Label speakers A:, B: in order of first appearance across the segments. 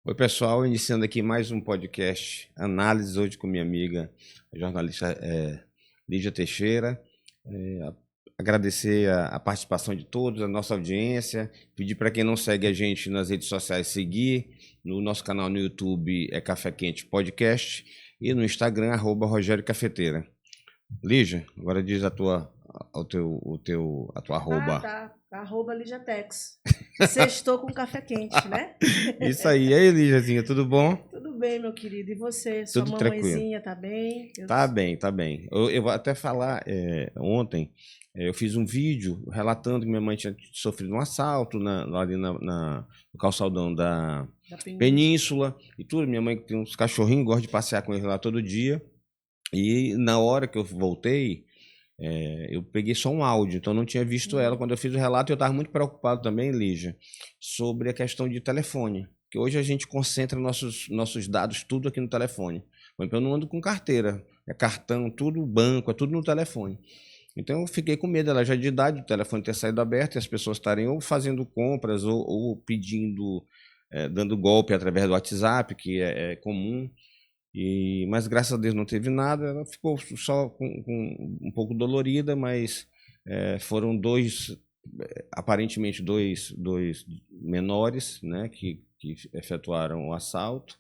A: Oi, pessoal, iniciando aqui mais um podcast Análise, hoje com minha amiga, a jornalista Lígia Teixeira. Agradecer a participação de todos, a nossa audiência, pedir para quem não segue a gente nas redes sociais seguir, no nosso canal no YouTube é Café Quente Podcast e no Instagram, @Rogério Cafeteira. Lígia, agora diz a tua arroba.
B: Tá. @LígiaTex. Sextou com café quente, né?
A: Isso aí. E aí, Lígiazinha, tudo bom?
B: Tudo bem, meu querido. E você? Sua
A: Tudo
B: mamãezinha tá bem?
A: Tá bem, tá bem. Eu vou até falar, ontem eu fiz um vídeo relatando que minha mãe tinha sofrido um assalto ali no calçadão da Península e tudo. Minha mãe tem uns cachorrinhos, gosta de passear com eles lá todo dia. E na hora que eu voltei, eu peguei só um áudio, então não tinha visto ela. Quando eu fiz o relato, eu estava muito preocupado também, Lígia, sobre a questão de telefone. Que hoje a gente concentra nossos dados tudo aqui no telefone. Eu não ando com carteira, é cartão, tudo banco, é tudo no telefone. Então eu fiquei com medo, ela já de idade, o telefone ter saído aberto e as pessoas estarem ou fazendo compras ou pedindo, dando golpe através do WhatsApp, que é comum. Mas graças a Deus não teve nada, ela ficou só com um pouco dolorida, mas foram aparentemente dois menores, né, que efetuaram o assalto.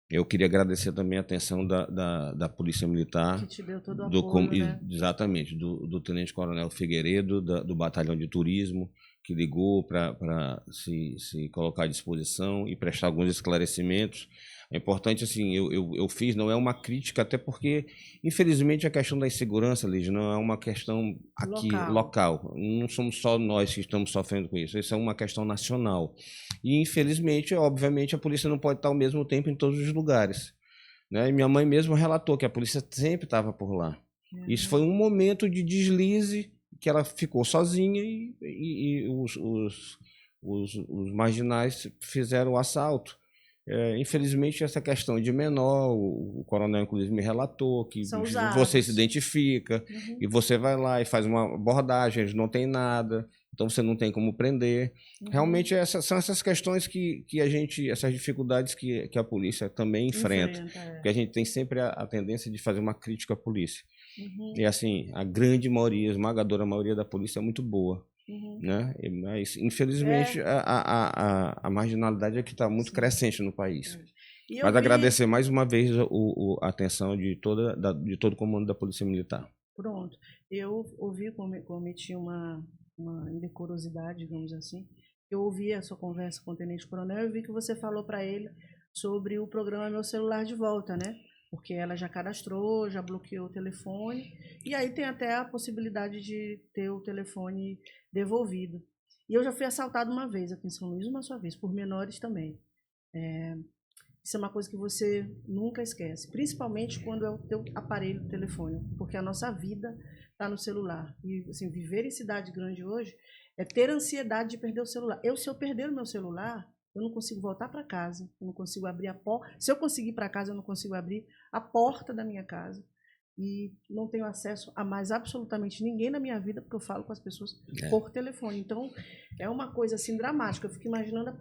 A: Eu queria agradecer também a atenção da Polícia Militar.
B: Que te deu todo o apoio, né?
A: Exatamente, do Tenente Coronel Figueiredo, do Batalhão de Turismo, que ligou para se colocar à disposição e prestar alguns esclarecimentos. É importante, assim, eu fiz, não é uma crítica, até porque, infelizmente, a questão da insegurança, Lígia, não é uma questão aqui local. Não somos só nós que estamos sofrendo com isso, isso é uma questão nacional. E, infelizmente, obviamente, a polícia não pode estar ao mesmo tempo em todos os lugares, né? E minha mãe mesmo relatou que a polícia sempre estava por lá. Isso foi um momento de deslize, que ela ficou sozinha e os marginais fizeram o assalto. Infelizmente, essa questão de menor, o coronel inclusive me relatou que você se identifica e você vai lá e faz uma abordagem, eles não tem nada, então você não tem como prender. Realmente são essas questões que a gente, essas dificuldades que a polícia também enfrenta, porque a gente tem sempre a tendência de fazer uma crítica à polícia. E assim, a grande maioria, a esmagadora maioria da polícia é muito boa. Né? Mas infelizmente a marginalidade é que está muito crescente no país. Mas agradecer mais uma vez a atenção de todo o comando da Polícia Militar.
B: Pronto. Eu ouvi, cometi uma indecorosidade, digamos assim. Eu ouvi a sua conversa com o Tenente Coronel e vi que você falou para ele sobre o programa Meu Celular de Volta, né? Porque ela já cadastrou, já bloqueou o telefone, e aí tem até a possibilidade de ter o telefone devolvido. E eu já fui assaltado uma vez aqui em São Luís, uma só vez, por menores também. Isso é uma coisa que você nunca esquece, principalmente quando é o teu aparelho do telefone, porque a nossa vida está no celular. E assim, viver em cidade grande hoje é ter ansiedade de perder o celular. Se eu perder o meu celular, eu não consigo voltar para casa, eu não consigo abrir a porta. Se eu conseguir ir para casa, eu não consigo abrir a porta da minha casa. E não tenho acesso a mais absolutamente ninguém na minha vida, porque eu falo com as pessoas por telefone. Então, é uma coisa assim dramática. Eu fico imaginando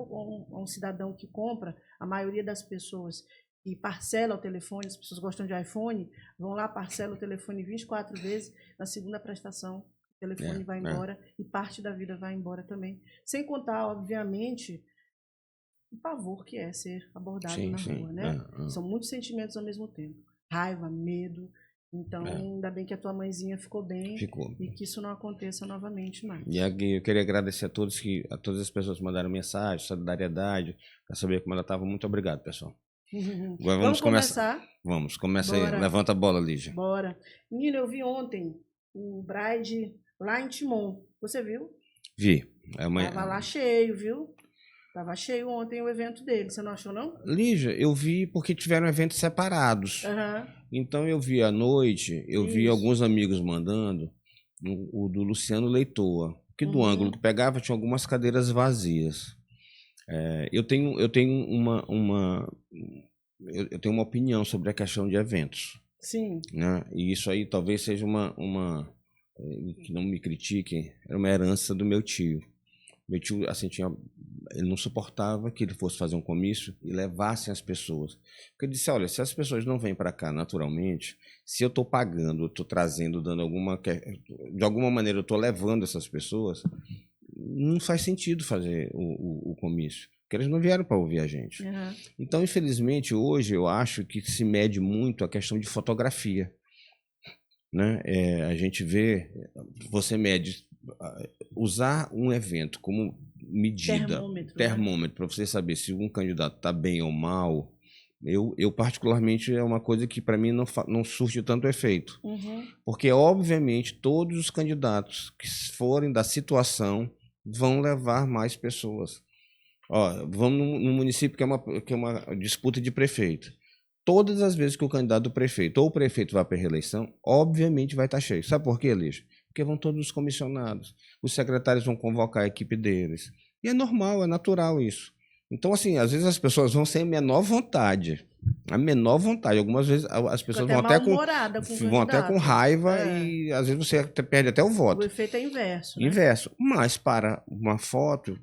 B: um cidadão que compra, a maioria das pessoas que parcela o telefone, as pessoas gostam de iPhone, vão lá, parcela o telefone 24 vezes, na segunda prestação, o telefone vai embora e parte da vida vai embora também. Sem contar, obviamente, o pavor que é ser abordado na rua, né? São muitos sentimentos ao mesmo tempo. Raiva, medo. Então, ainda bem que a tua mãezinha ficou bem e que isso não aconteça novamente mais.
A: E aqui eu queria agradecer a todas as pessoas que mandaram mensagem, solidariedade, para saber como ela estava. Muito obrigado, pessoal.
B: Agora vamos começar?
A: Vamos, começa aí. Levanta a bola, Lígia.
B: Bora. Menina, eu vi ontem o Bride lá em Timon. Você viu?
A: Vi.
B: Tava lá cheio, viu? Tava cheio ontem o evento dele, você não achou, não?
A: Lígia, eu vi porque tiveram eventos separados. Então eu vi à noite, eu vi alguns amigos mandando o do Luciano Leitoa, que do ângulo que pegava tinha algumas cadeiras vazias. Eu tenho uma opinião sobre a questão de eventos.
B: Sim.
A: Né? E isso aí talvez seja que não me critiquem, era uma herança do meu tio. Meu tio, assim, tinha ele não suportava que ele fosse fazer um comício e levassem as pessoas. Porque ele disse, olha, se as pessoas não vêm para cá naturalmente, se eu estou pagando, eu estou trazendo, dando de alguma maneira eu estou levando essas pessoas, não faz sentido fazer o comício. Porque eles não vieram para ouvir a gente.
B: Uhum.
A: Então, infelizmente, hoje eu acho que se mede muito a questão de fotografia. Né? A gente vê, você mede, usar um evento como medida, termômetro, para você saber se um candidato está bem ou mal, eu particularmente é uma coisa que para mim não surte tanto efeito.
B: Uhum.
A: Porque, obviamente, todos os candidatos que forem da situação vão levar mais pessoas. Ó, vamos num município que é uma disputa de prefeito. Todas as vezes que o candidato do prefeito ou o prefeito vai para a reeleição, obviamente vai estar cheio. Sabe por quê, Lígia? Porque vão todos os comissionados. Os secretários vão convocar a equipe deles. E é normal, é natural isso. Então, assim, às vezes as pessoas vão sem a menor vontade. A menor vontade. Algumas vezes as pessoas vão até com raiva e às vezes você perde até o voto.
B: O efeito é inverso. Né?
A: Inverso. Mas para uma foto,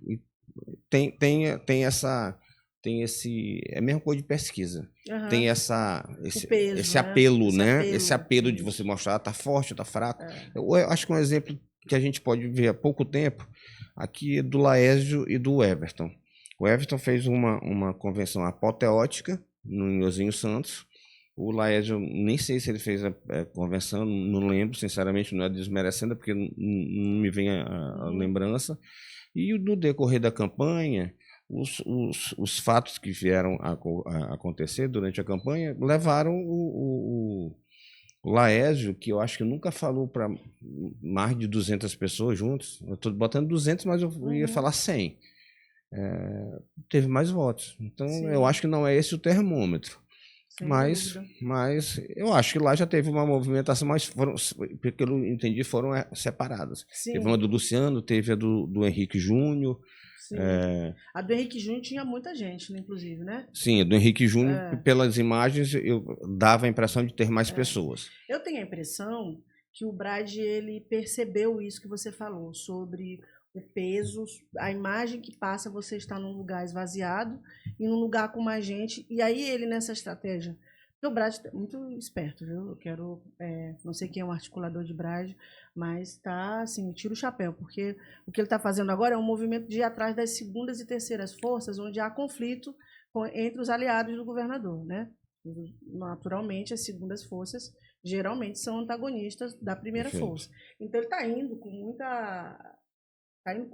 A: tem essa... é a mesma coisa de pesquisa.
B: Uhum.
A: Tem esse apelo, né? Esse apelo de você mostrar, tá forte, tá fraco. Eu acho que um exemplo que a gente pode ver há pouco tempo aqui é do Laésio e do Everton. O Everton fez uma convenção apoteótica no Nhozinho Santos. O Laésio, nem sei se ele fez a convenção, não lembro, sinceramente, não é desmerecendo, porque não me vem a lembrança. E no decorrer da campanha, os fatos que vieram a acontecer durante a campanha levaram o Laésio, que eu acho que nunca falou para mais de 200 pessoas juntos. Eu estou botando 200, mas eu ia falar 100. Teve mais votos. Então, eu acho que não é esse o termômetro. Mas eu acho que lá já teve uma movimentação, mas pelo que eu entendi, foram separadas. Sim. Teve uma do Luciano, teve a do Henrique Júnior.
B: A do Henrique Júnior tinha muita gente, inclusive, né?
A: Sim, a do Henrique Júnior, pelas imagens, eu dava a impressão de ter mais pessoas.
B: Eu tenho a impressão que o Brad, ele percebeu isso que você falou, sobre o peso, a imagem que passa você estar num lugar esvaziado e num lugar com mais gente. E aí ele, nessa estratégia... Porque o Brad é muito esperto, viu? Eu quero... não sei quem é um articulador de Brad, mas tá assim, tira o chapéu, porque o que ele está fazendo agora é um movimento de ir atrás das segundas e terceiras forças, onde há conflito entre os aliados do governador, né? Naturalmente, as segundas forças geralmente são antagonistas da primeira força. Então ele está indo com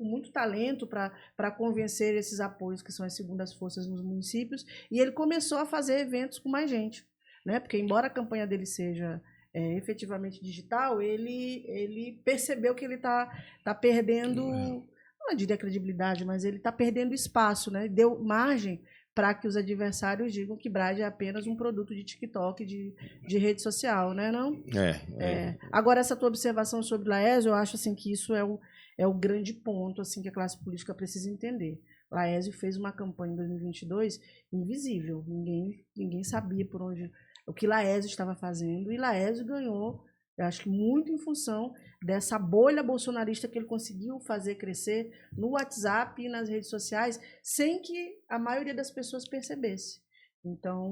B: muito talento para convencer esses apoios que são as segundas forças nos municípios, e ele começou a fazer eventos com mais gente, né? Porque embora a campanha dele seja efetivamente digital, ele percebeu que ele está perdendo, não diria credibilidade, mas ele está perdendo espaço, né? Deu margem para que os adversários digam que Brad é apenas um produto de TikTok, de rede social, né? Não? Agora, essa tua observação sobre Laésio, eu acho assim, que isso é o grande ponto assim, que a classe política precisa entender. Laésio fez uma campanha em 2022 invisível, ninguém sabia por onde... o que Laésio estava fazendo, e Laésio ganhou, eu acho que muito em função dessa bolha bolsonarista que ele conseguiu fazer crescer no WhatsApp e nas redes sociais, sem que a maioria das pessoas percebesse. Então,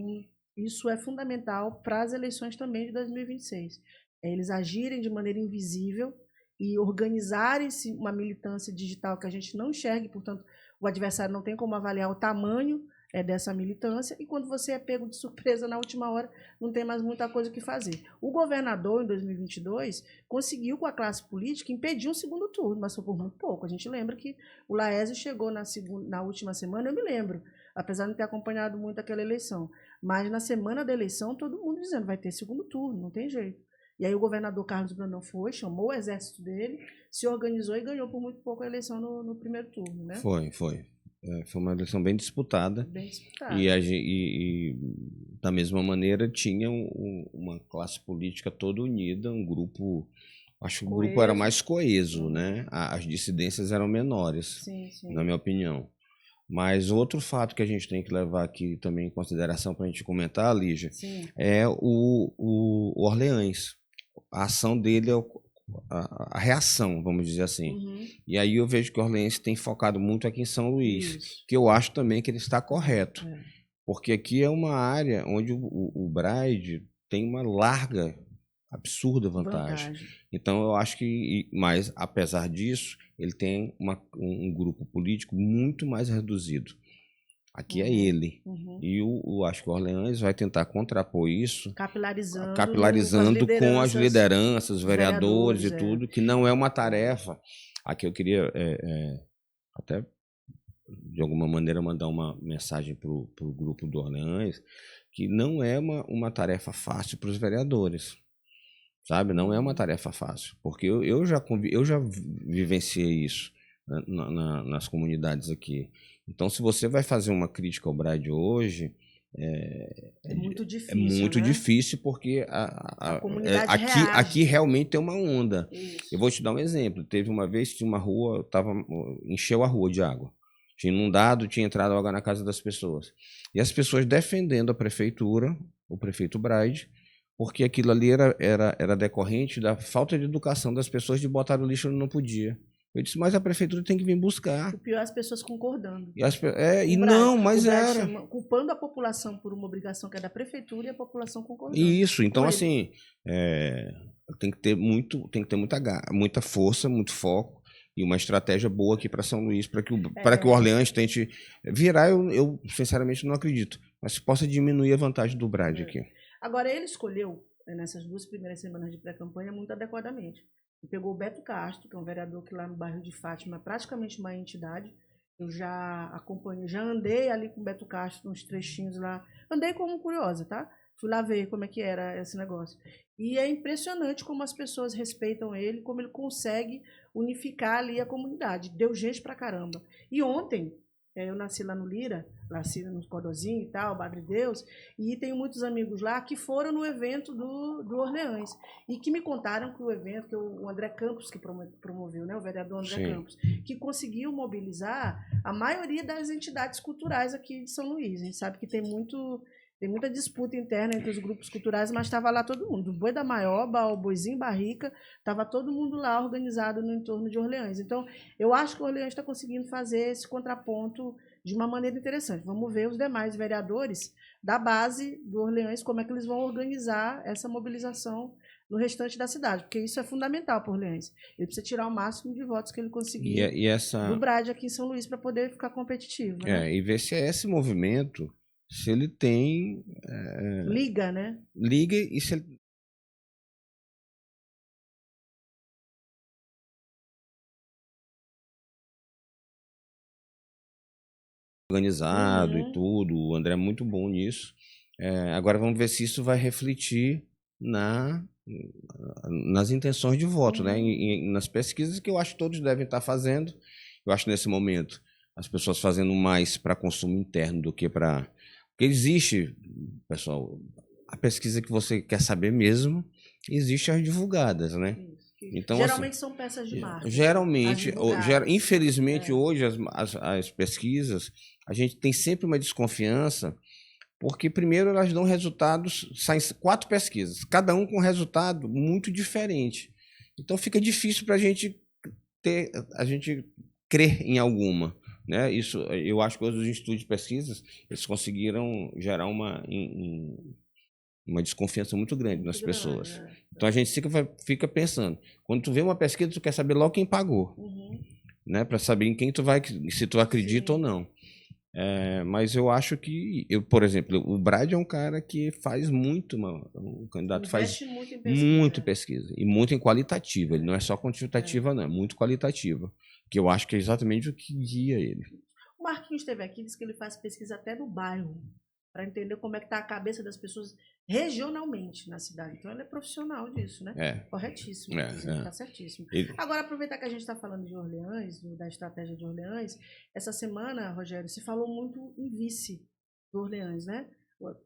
B: isso é fundamental para as eleições também de 2026. Eles agirem de maneira invisível e organizarem-se uma militância digital que a gente não enxergue, portanto, o adversário não tem como avaliar o tamanho dessa militância, e quando você é pego de surpresa na última hora, não tem mais muita coisa que fazer. O governador, em 2022, conseguiu, com a classe política, impedir um segundo turno, mas foi por muito pouco. A gente lembra que o Laésio chegou na última semana, eu me lembro, apesar de não ter acompanhado muito aquela eleição, mas na semana da eleição, todo mundo dizendo, vai ter segundo turno, não tem jeito. E aí o governador Carlos Brandão chamou o exército dele, se organizou e ganhou por muito pouco a eleição no primeiro turno, né?
A: Foi uma eleição bem disputada. E da mesma maneira tinha uma classe política toda unida, um grupo, acho que o grupo era mais coeso, né? As dissidências eram menores, na minha opinião. Mas outro fato que a gente tem que levar aqui também em consideração para a gente comentar, Lígia, é o Orleans. A ação dele a reação, vamos dizer assim.
B: Uhum.
A: E aí eu vejo que o Orleans tem focado muito aqui em São Luís,
B: Isso.
A: que eu acho também que ele está correto.
B: É.
A: Porque aqui é uma área onde o Braide tem uma larga, absurda vantagem. Então eu acho que, mas apesar disso, ele tem um grupo político muito mais reduzido. Aqui é ele. E acho que o Orleans vai tentar contrapor isso, capilarizando com as lideranças, os vereadores e tudo, que não é uma tarefa. Aqui eu queria até, de alguma maneira, mandar uma mensagem para o grupo do Orleans, que não é uma tarefa fácil para os vereadores. Sabe? Não é uma tarefa fácil. Porque eu já vivenciei isso nas comunidades aqui. Então, se você vai fazer uma crítica ao Braide hoje,
B: é muito difícil.
A: É muito difícil, porque
B: a comunidade
A: aqui realmente tem uma onda.
B: Isso.
A: Eu vou te dar um exemplo. Teve uma vez que uma rua encheu a rua de água. Tinha inundado, tinha entrado água na casa das pessoas. E as pessoas defendendo a prefeitura, o prefeito Braide, porque aquilo ali era decorrente da falta de educação das pessoas de botar o lixo onde não podia. Eu disse, mas a prefeitura tem que vir buscar.
B: O pior é as pessoas concordando.
A: Mas era.
B: Culpando a população por uma obrigação que é da prefeitura e a população concordando.
A: Isso, então assim, tem que ter muita força, muito foco e uma estratégia boa aqui para São Luís, para que o Orleans tente virar. Eu sinceramente não acredito, mas se possa diminuir a vantagem do Braide aqui.
B: Agora, ele escolheu, nessas 2 primeiras semanas de pré-campanha, muito adequadamente. Ele pegou o Beto Castro, que é um vereador que lá no bairro de Fátima é praticamente uma entidade. Eu já acompanhei, já andei ali com o Beto Castro, uns trechinhos lá. Andei como curiosa, tá? Fui lá ver como é que era esse negócio. E é impressionante como as pessoas respeitam ele, como ele consegue unificar ali a comunidade. Deu gente pra caramba. E ontem, eu nasci lá no Lira, nasci no Codozinho e tal, Padre Deus, e tenho muitos amigos lá que foram no evento do Orleans e que me contaram que o evento, que o André Campos que promoveu, né, o vereador André Campos, que conseguiu mobilizar a maioria das entidades culturais aqui de São Luís. A gente sabe que tem muita disputa interna entre os grupos culturais, mas estava lá todo mundo. Do Boi da Maioba ao Boizinho Barrica, estava todo mundo lá organizado no entorno de Orleans. Então, eu acho que o Orleans está conseguindo fazer esse contraponto de uma maneira interessante. Vamos ver os demais vereadores da base do Orleans, como é que eles vão organizar essa mobilização no restante da cidade, porque isso é fundamental para o Orleans. Ele precisa tirar o máximo de votos que ele conseguir do Braide aqui em São Luís para poder ficar competitivo. Né?
A: E ver se é esse movimento, se ele tem...
B: liga, né?
A: Liga e se ele... organizado e tudo, o André é muito bom nisso. Agora vamos ver se isso vai refletir nas intenções de voto, né? Nas pesquisas que eu acho que todos devem estar fazendo. Eu acho nesse momento as pessoas fazendo mais para consumo interno do que para... Porque existe, pessoal, a pesquisa que você quer saber mesmo, existe as divulgadas, né?
B: Então, geralmente assim, são peças de marketing.
A: Geralmente, infelizmente, hoje as pesquisas, a gente tem sempre uma desconfiança, porque primeiro elas dão resultados, saem 4 pesquisas, cada um com resultado muito diferente. Então fica difícil para a gente crer em alguma. Né? Isso, eu acho que os institutos de pesquisas eles conseguiram gerar uma desconfiança muito grande nas pessoas. Então a gente fica pensando. Quando tu vê uma pesquisa, tu quer saber logo quem pagou, né? Para saber em quem tu vai, se tu acredita ou não. Mas eu acho que, por exemplo, o Braide é um cara que faz muito, o candidato faz muito pesquisa e muito em qualitativa. Ele não é só quantitativa, não, é muito qualitativa. Que eu acho que é exatamente o que guia ele.
B: O Marquinhos esteve aqui, disse que ele faz pesquisa até no bairro, para entender como é que está a cabeça das pessoas regionalmente na cidade. Então ele é profissional disso, né? Corretíssimo, está certíssimo. Agora, aproveitar que a gente está falando de Orleans, da estratégia de Orleans, essa semana, Rogério, se falou muito em vice do Orleans, né?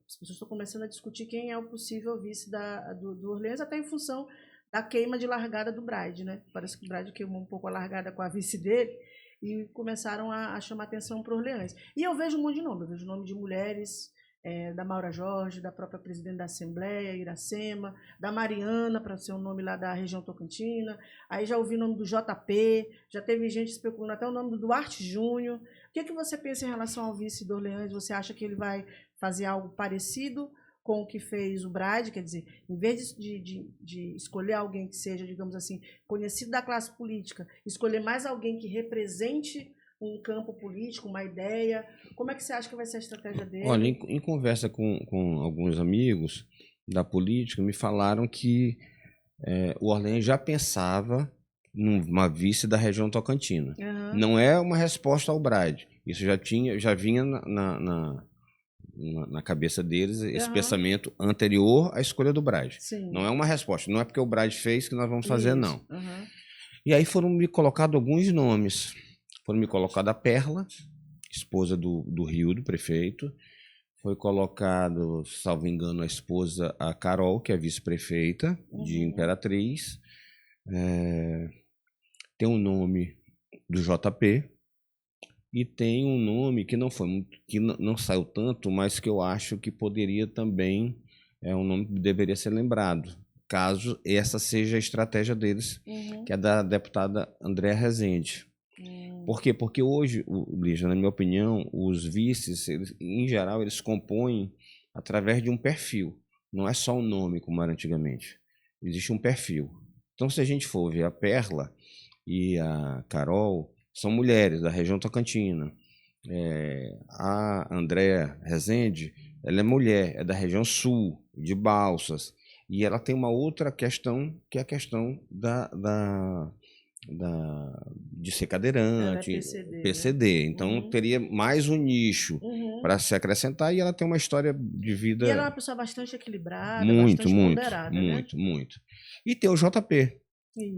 B: As pessoas estão começando a discutir quem é o possível vice do Orleans, até em função da queima de largada do Braide, né? Parece que o Braide queimou um pouco a largada com a vice dele e começaram a chamar atenção para o Orleans. E eu vejo um monte de nome, eu vejo nome de mulheres da Maura Jorge, da própria presidente da Assembleia, Iracema, da Mariana, para ser um nome lá da região Tocantina. Aí já ouvi o nome do JP, já teve gente especulando até o nome do Duarte Júnior. O que você pensa em relação ao vice do Orleans? Você acha que ele vai fazer algo parecido com o que fez o Brade? Quer dizer, em vez de escolher alguém que seja, digamos assim, conhecido da classe política, escolher mais alguém que represente um campo político, uma ideia. Como é que você acha que vai ser a estratégia dele?
A: Olha, em conversa com alguns amigos da política, me falaram que o Orleans já pensava numa vice da região Tocantina.
B: Uhum.
A: Não é uma resposta ao Brade. Isso já vinha na cabeça deles, esse pensamento anterior à escolha do Brade.
B: Sim.
A: Não é uma resposta. Não é porque o Brade fez que nós vamos fazer, não.
B: Uhum.
A: E aí foram me colocados alguns nomes. Foram me colocados a Perla, esposa do Rio, do prefeito. Foi colocado, salvo engano, a esposa, a Carol, que é vice-prefeita de Imperatriz. Tem um nome do JP. E tem um nome que não saiu tanto, mas que eu acho que poderia também, um nome que deveria ser lembrado, caso essa seja a estratégia deles, que é da deputada Andréa Rezende. Por quê? Porque hoje, Lígia, na minha opinião, os vices, em geral, eles compõem através de um perfil. Não é só um nome, como era antigamente. Existe um perfil. Então, se a gente for ver a Perla e a Carol, são mulheres da região Tocantina. A Andréa Rezende, ela é mulher, é da região sul, de Balsas. E ela tem uma outra questão, que é a questão de ser cadeirante, PCD. Então, teria mais um nicho para se acrescentar, e ela tem uma história de vida...
B: E ela é uma pessoa bastante equilibrada, bastante ponderada,
A: muito. E tem o JP,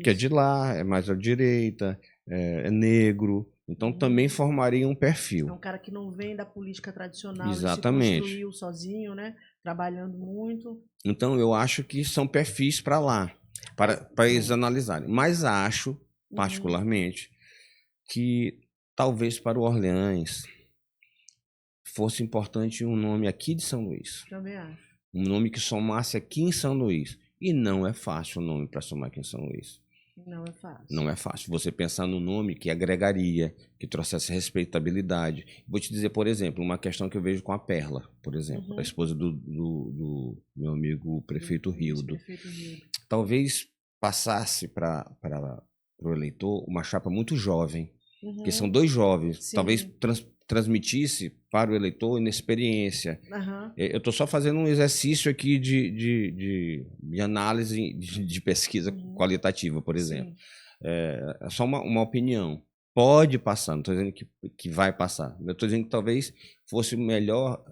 A: que é de lá, é mais à direita, é negro, então também formaria um perfil.
B: É um cara que não vem da política tradicional,
A: exatamente,
B: ele se construiu sozinho, né? Trabalhando muito.
A: Então eu acho que são perfis para lá, para eles analisarem. Mas acho, particularmente, que talvez para o Orleans fosse importante um nome aqui de São Luís.
B: Também acho.
A: Um nome que somasse aqui em São Luís. E não é fácil o nome para somar aqui em São Luís.
B: Não é fácil.
A: Não é fácil. Você pensar no nome que agregaria, que trouxesse respeitabilidade. Vou te dizer, por exemplo, uma questão que eu vejo com a Perla, por exemplo, a esposa do meu amigo prefeito Rildo. Talvez passasse para o eleitor uma chapa muito jovem, porque são dois jovens. Sim. Talvez transmitisse para o eleitor inexperiência. Eu estou só fazendo um exercício aqui de análise de pesquisa qualitativa, por exemplo. É só uma opinião. Pode passar, não estou dizendo que vai passar. Eu estou dizendo que talvez fosse melhor,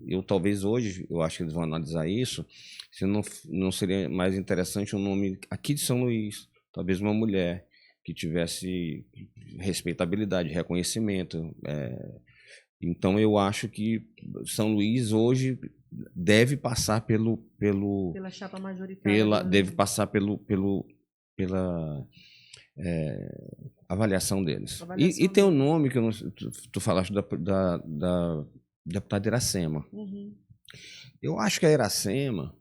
A: eu talvez hoje, eu acho que eles vão analisar isso, se não seria mais interessante um nome aqui de São Luís, talvez uma mulher que tivesse respeitabilidade, reconhecimento. Então eu acho que São Luís hoje deve passar
B: pela chapa majoritária.
A: Deve passar pela avaliação deles. E tem um nome que tu falaste da deputada Iracema. Eu acho que a Iracema...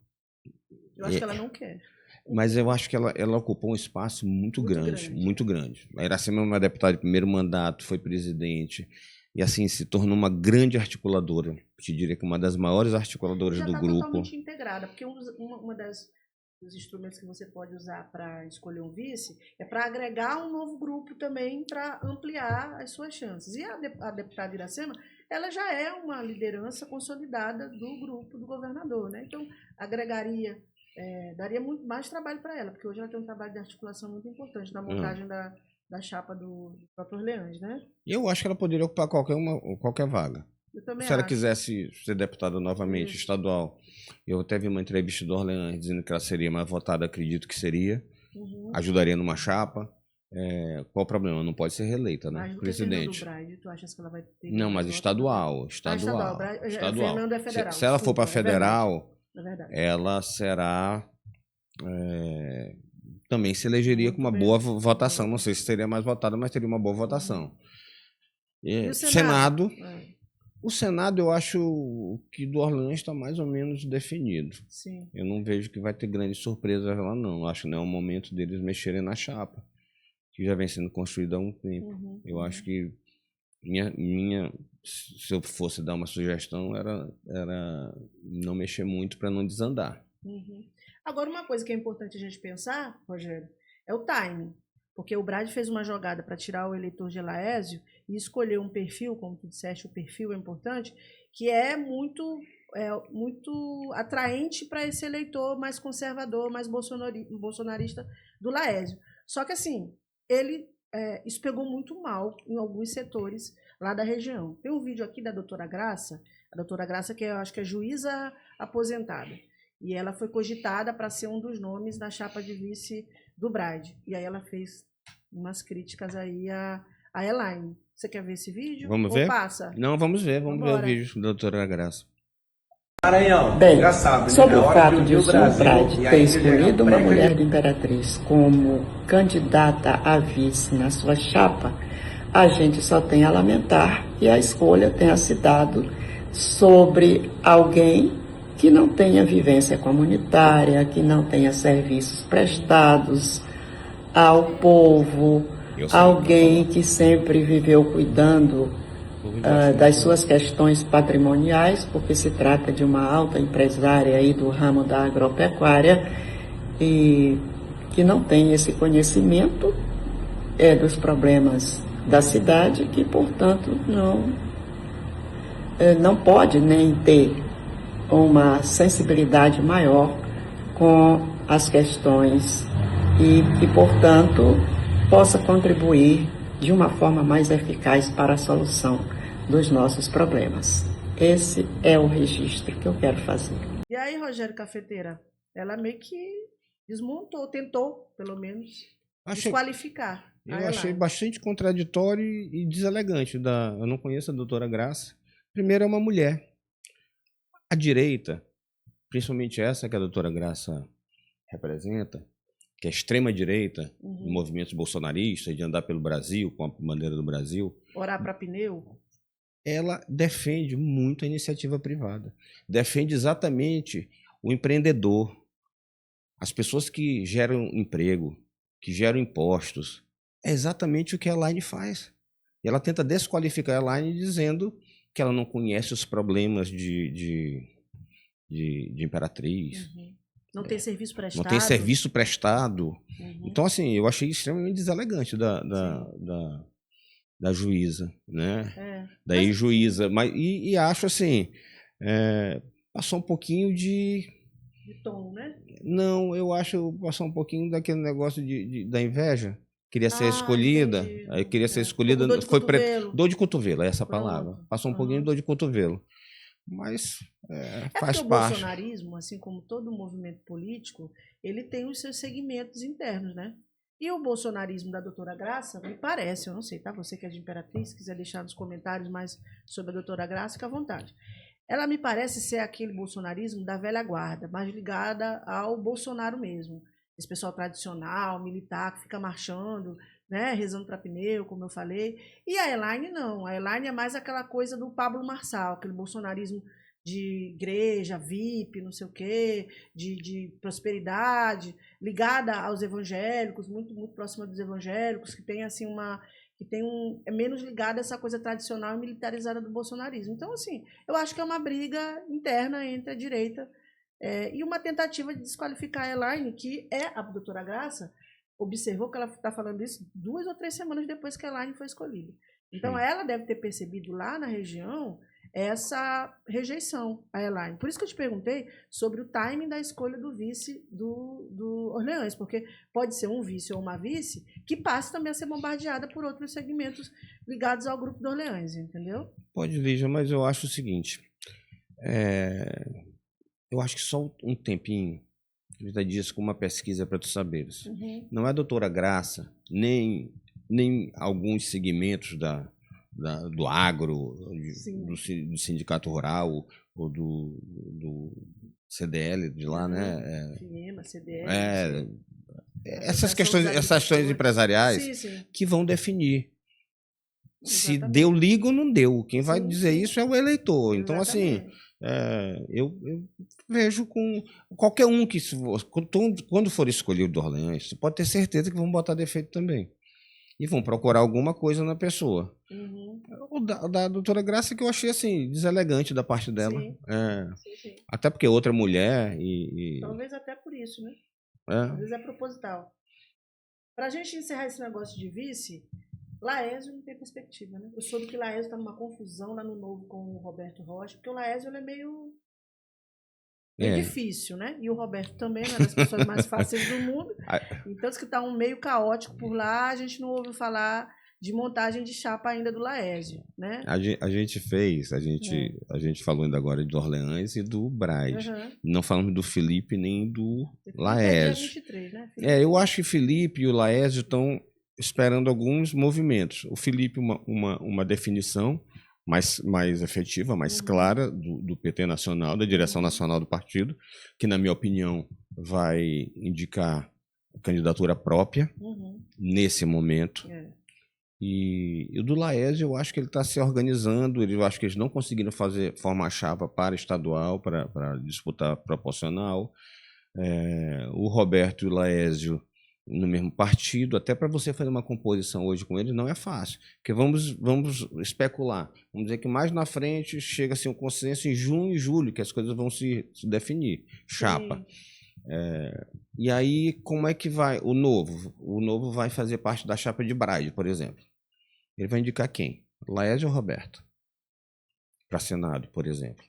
B: Eu acho que ela não quer.
A: Mas eu acho que ela ocupou um espaço muito grande. A Iracema é uma deputada de primeiro mandato, foi presidente, e assim se tornou uma grande articuladora. Eu te diria que uma das maiores articuladoras do grupo.
B: Totalmente integrada, porque uma dos instrumentos que você pode usar para escolher um vice é para agregar um novo grupo também, para ampliar as suas chances. E a deputada Iracema, ela já é uma liderança consolidada do grupo do governador, né? Então agregaria... daria muito mais trabalho para ela, porque hoje ela tem um trabalho de articulação muito importante na montagem da chapa do próprio Orleans, né?
A: Eu acho que ela poderia ocupar qualquer vaga. Se ela quisesse ser deputada novamente, estadual. Eu até vi uma entrevista do Orleans dizendo que ela seria mais votada, acredito que seria. Ajudaria numa chapa. Qual o problema? Não pode ser reeleita, né?
B: Mas
A: presidente.
B: Do Bride, tu achas que ela vai ter...
A: Não, mas estadual. Estadual.
B: Fernando é federal.
A: Se ela for para federal... ela será também se elegeria com uma boa votação. Não sei se seria mais votada, mas teria uma boa votação. E Senado O Senado, eu acho que do Orleans está mais ou menos definido.
B: Sim.
A: Eu não vejo que vai ter grandes surpresas lá, não. Eu acho que não é o momento deles mexerem na chapa, que já vem sendo construída há um tempo. Eu acho que se eu fosse dar uma sugestão, era não mexer muito para não desandar.
B: Agora, uma coisa que é importante a gente pensar, Rogério, é o timing. Porque o Brad fez uma jogada para tirar o eleitor de Laésio e escolheu um perfil, como tu disseste, o perfil é importante, que é muito atraente para esse eleitor mais conservador, mais bolsonarista do Laésio. Só que, assim, isso pegou muito mal em alguns setores lá da região. Tem um vídeo aqui da doutora Graça, a doutora Graça, que eu acho que é juíza aposentada, e ela foi cogitada para ser um dos nomes na chapa de vice do Brad. E aí ela fez umas críticas aí a Elaine. Você quer ver esse vídeo?
A: Vamos ver?
B: Passa?
A: Não, vamos ver o vídeo da doutora Graça.
C: Bem, sobre o fato de o senhor Brad ter escolhido uma mulher de Imperatriz como candidata a vice na sua chapa, a gente só tem a lamentar que a escolha tenha se dado sobre alguém que não tenha vivência comunitária, que não tenha serviços prestados ao povo, alguém que sempre viveu cuidando das suas questões patrimoniais, porque se trata de uma alta empresária aí do ramo da agropecuária e que não tem esse conhecimento dos problemas da cidade, que, portanto, não pode nem ter uma sensibilidade maior com as questões e que, portanto, possa contribuir de uma forma mais eficaz para a solução dos nossos problemas. Esse é o registro que eu quero fazer.
B: E aí, Rogério Cafeteira, ela meio que desmontou, tentou, pelo menos, desqualificar.
A: Eu achei bastante contraditório e deselegante. Eu não conheço a doutora Graça. Primeiro, é uma mulher. A direita, principalmente essa que a doutora Graça representa, que é a extrema-direita, movimentos bolsonaristas, de andar pelo Brasil, com a bandeira do Brasil.
B: Orar para pneu.
A: Ela defende muito a iniciativa privada. Defende exatamente o empreendedor, as pessoas que geram emprego, que geram impostos. É exatamente o que a Elaine faz. E ela tenta desqualificar a Elaine dizendo que ela não conhece os problemas de Imperatriz.
B: Não tem serviço prestado.
A: Não tem serviço prestado. Então, assim, eu achei extremamente deselegante da juíza, né? Da ex-juíza. E acho, assim, passou um pouquinho de
B: tom, né?
A: Não, eu acho que passou um pouquinho daquele negócio da inveja. Queria ser escolhida,
B: entendi.
A: aí queria ser escolhida, dor de cotovelo, é essa palavra. Passou um pouquinho de dor de cotovelo. Mas faz
B: porque
A: parte.
B: O bolsonarismo, assim como todo movimento político, ele tem os seus segmentos internos, né? E o bolsonarismo da doutora Graça, me parece, eu não sei, tá? Você que é de Imperatriz, se quiser deixar nos comentários mais sobre a doutora Graça, fica à vontade. Ela me parece ser aquele bolsonarismo da velha guarda, mais ligada ao Bolsonaro mesmo. Esse pessoal tradicional, militar, que fica marchando, né, rezando para pneu, como eu falei. E a Elaine não. A Elaine é mais aquela coisa do Pablo Marçal, aquele bolsonarismo de igreja, VIP, não sei o quê, de prosperidade, ligada aos evangélicos, muito, muito próxima dos evangélicos, que tem assim é menos ligada a essa coisa tradicional e militarizada do bolsonarismo. Então, assim, eu acho que é uma briga interna entre a direita e uma tentativa de desqualificar a Elaine, que a doutora Graça observou que ela está falando isso 2 ou 3 semanas depois que a Elaine foi escolhida. Então, ela deve ter percebido lá na região essa rejeição a Elaine. Por isso que eu te perguntei sobre o timing da escolha do vice do Orleans, porque pode ser um vice ou uma vice que passe também a ser bombardeada por outros segmentos ligados ao grupo do Orleans, entendeu?
A: Pode, Lígia, mas eu acho o seguinte, eu acho que só um tempinho, ele diz com uma pesquisa para tu saberes. Não é a doutora Graça, nem alguns segmentos do agro, do sindicato rural, ou do CDL de lá, né?
B: FIEMA, CDL.
A: Essas questões empresariais que vão definir. Se deu liga ou não deu. Quem vai dizer isso é o eleitor. Então,
B: Exatamente.
A: assim, eu vejo com qualquer um que, quando for escolher o Dorleans, você pode ter certeza que vão botar defeito também. E vão procurar alguma coisa na pessoa. O da doutora Graça, que eu achei assim, deselegante da parte dela.
B: Sim. Sim.
A: Até porque outra mulher
B: Talvez até por isso, né? Às vezes é proposital. Para a gente encerrar esse negócio de vice, Laésio não tem perspectiva, né? Eu soube que Laésio está numa confusão lá no Novo com o Roberto Rocha, porque o Laésio ele é meio difícil, né? E o Roberto também não é das pessoas mais fáceis do mundo. Então, que está um meio caótico por lá, a gente não ouviu falar de montagem de chapa ainda do Laésio, né?
A: A gente falou ainda agora do Orleans e do Braz. Não falamos do Felipe nem do Laésio. 23, né, eu acho que Felipe e o Laésio estão esperando alguns movimentos. O Felipe, uma definição mais efetiva, mais clara do PT Nacional, da direção nacional do partido, que, na minha opinião, vai indicar candidatura própria nesse momento. E o do Laésio, eu acho que ele está se organizando, eu acho que eles não conseguiram formar chapa para estadual, para disputar proporcional. O Roberto e o Laésio no mesmo partido, até para você fazer uma composição hoje com eles não é fácil, porque vamos especular, vamos dizer que mais na frente chega-se um consenso em junho e julho, que as coisas vão se definir, chapa. E aí, como é que vai o Novo? O Novo vai fazer parte da chapa de Braide, por exemplo. Ele vai indicar quem? Laésio ou Roberto? Para Senado, por exemplo.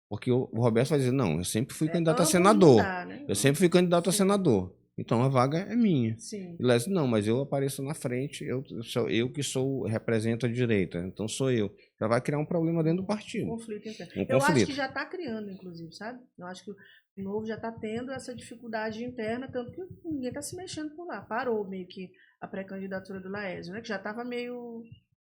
A: Porque o Roberto vai dizer, não, eu sempre fui candidato a senador. Né? Eu sempre fui candidato a senador. Então a vaga é minha.
B: Sim.
A: E Laésio, não, mas eu apareço na frente, eu represento a direita, então sou eu. Já vai criar um problema dentro do partido.
B: Conflito interno. Eu acho que já está criando, inclusive, sabe? Eu acho que o Novo já está tendo essa dificuldade interna, tanto que ninguém está se mexendo por lá. Parou meio que a pré-candidatura do Laésio, né? Que já estava meio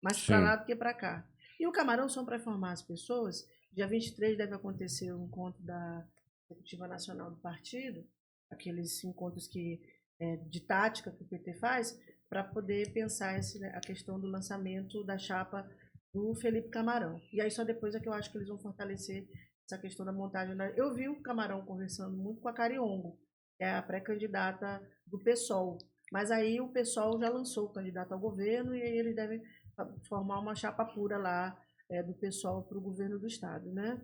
B: mais para lá do que para cá. E o Camarão, só para informar as pessoas, dia 23 deve acontecer o encontro da Executiva Nacional do Partido, aqueles encontros de tática que o PT faz, para poder pensar a questão do lançamento da chapa do Felipe Camarão. E aí só depois é que eu acho que eles vão fortalecer essa questão da montagem. Eu vi o Camarão conversando muito com a Cariongo, que é a pré-candidata do PSOL. Mas aí o PSOL já lançou o candidato ao governo e aí eles devem formar uma chapa pura lá do PSOL para o governo do estado, né?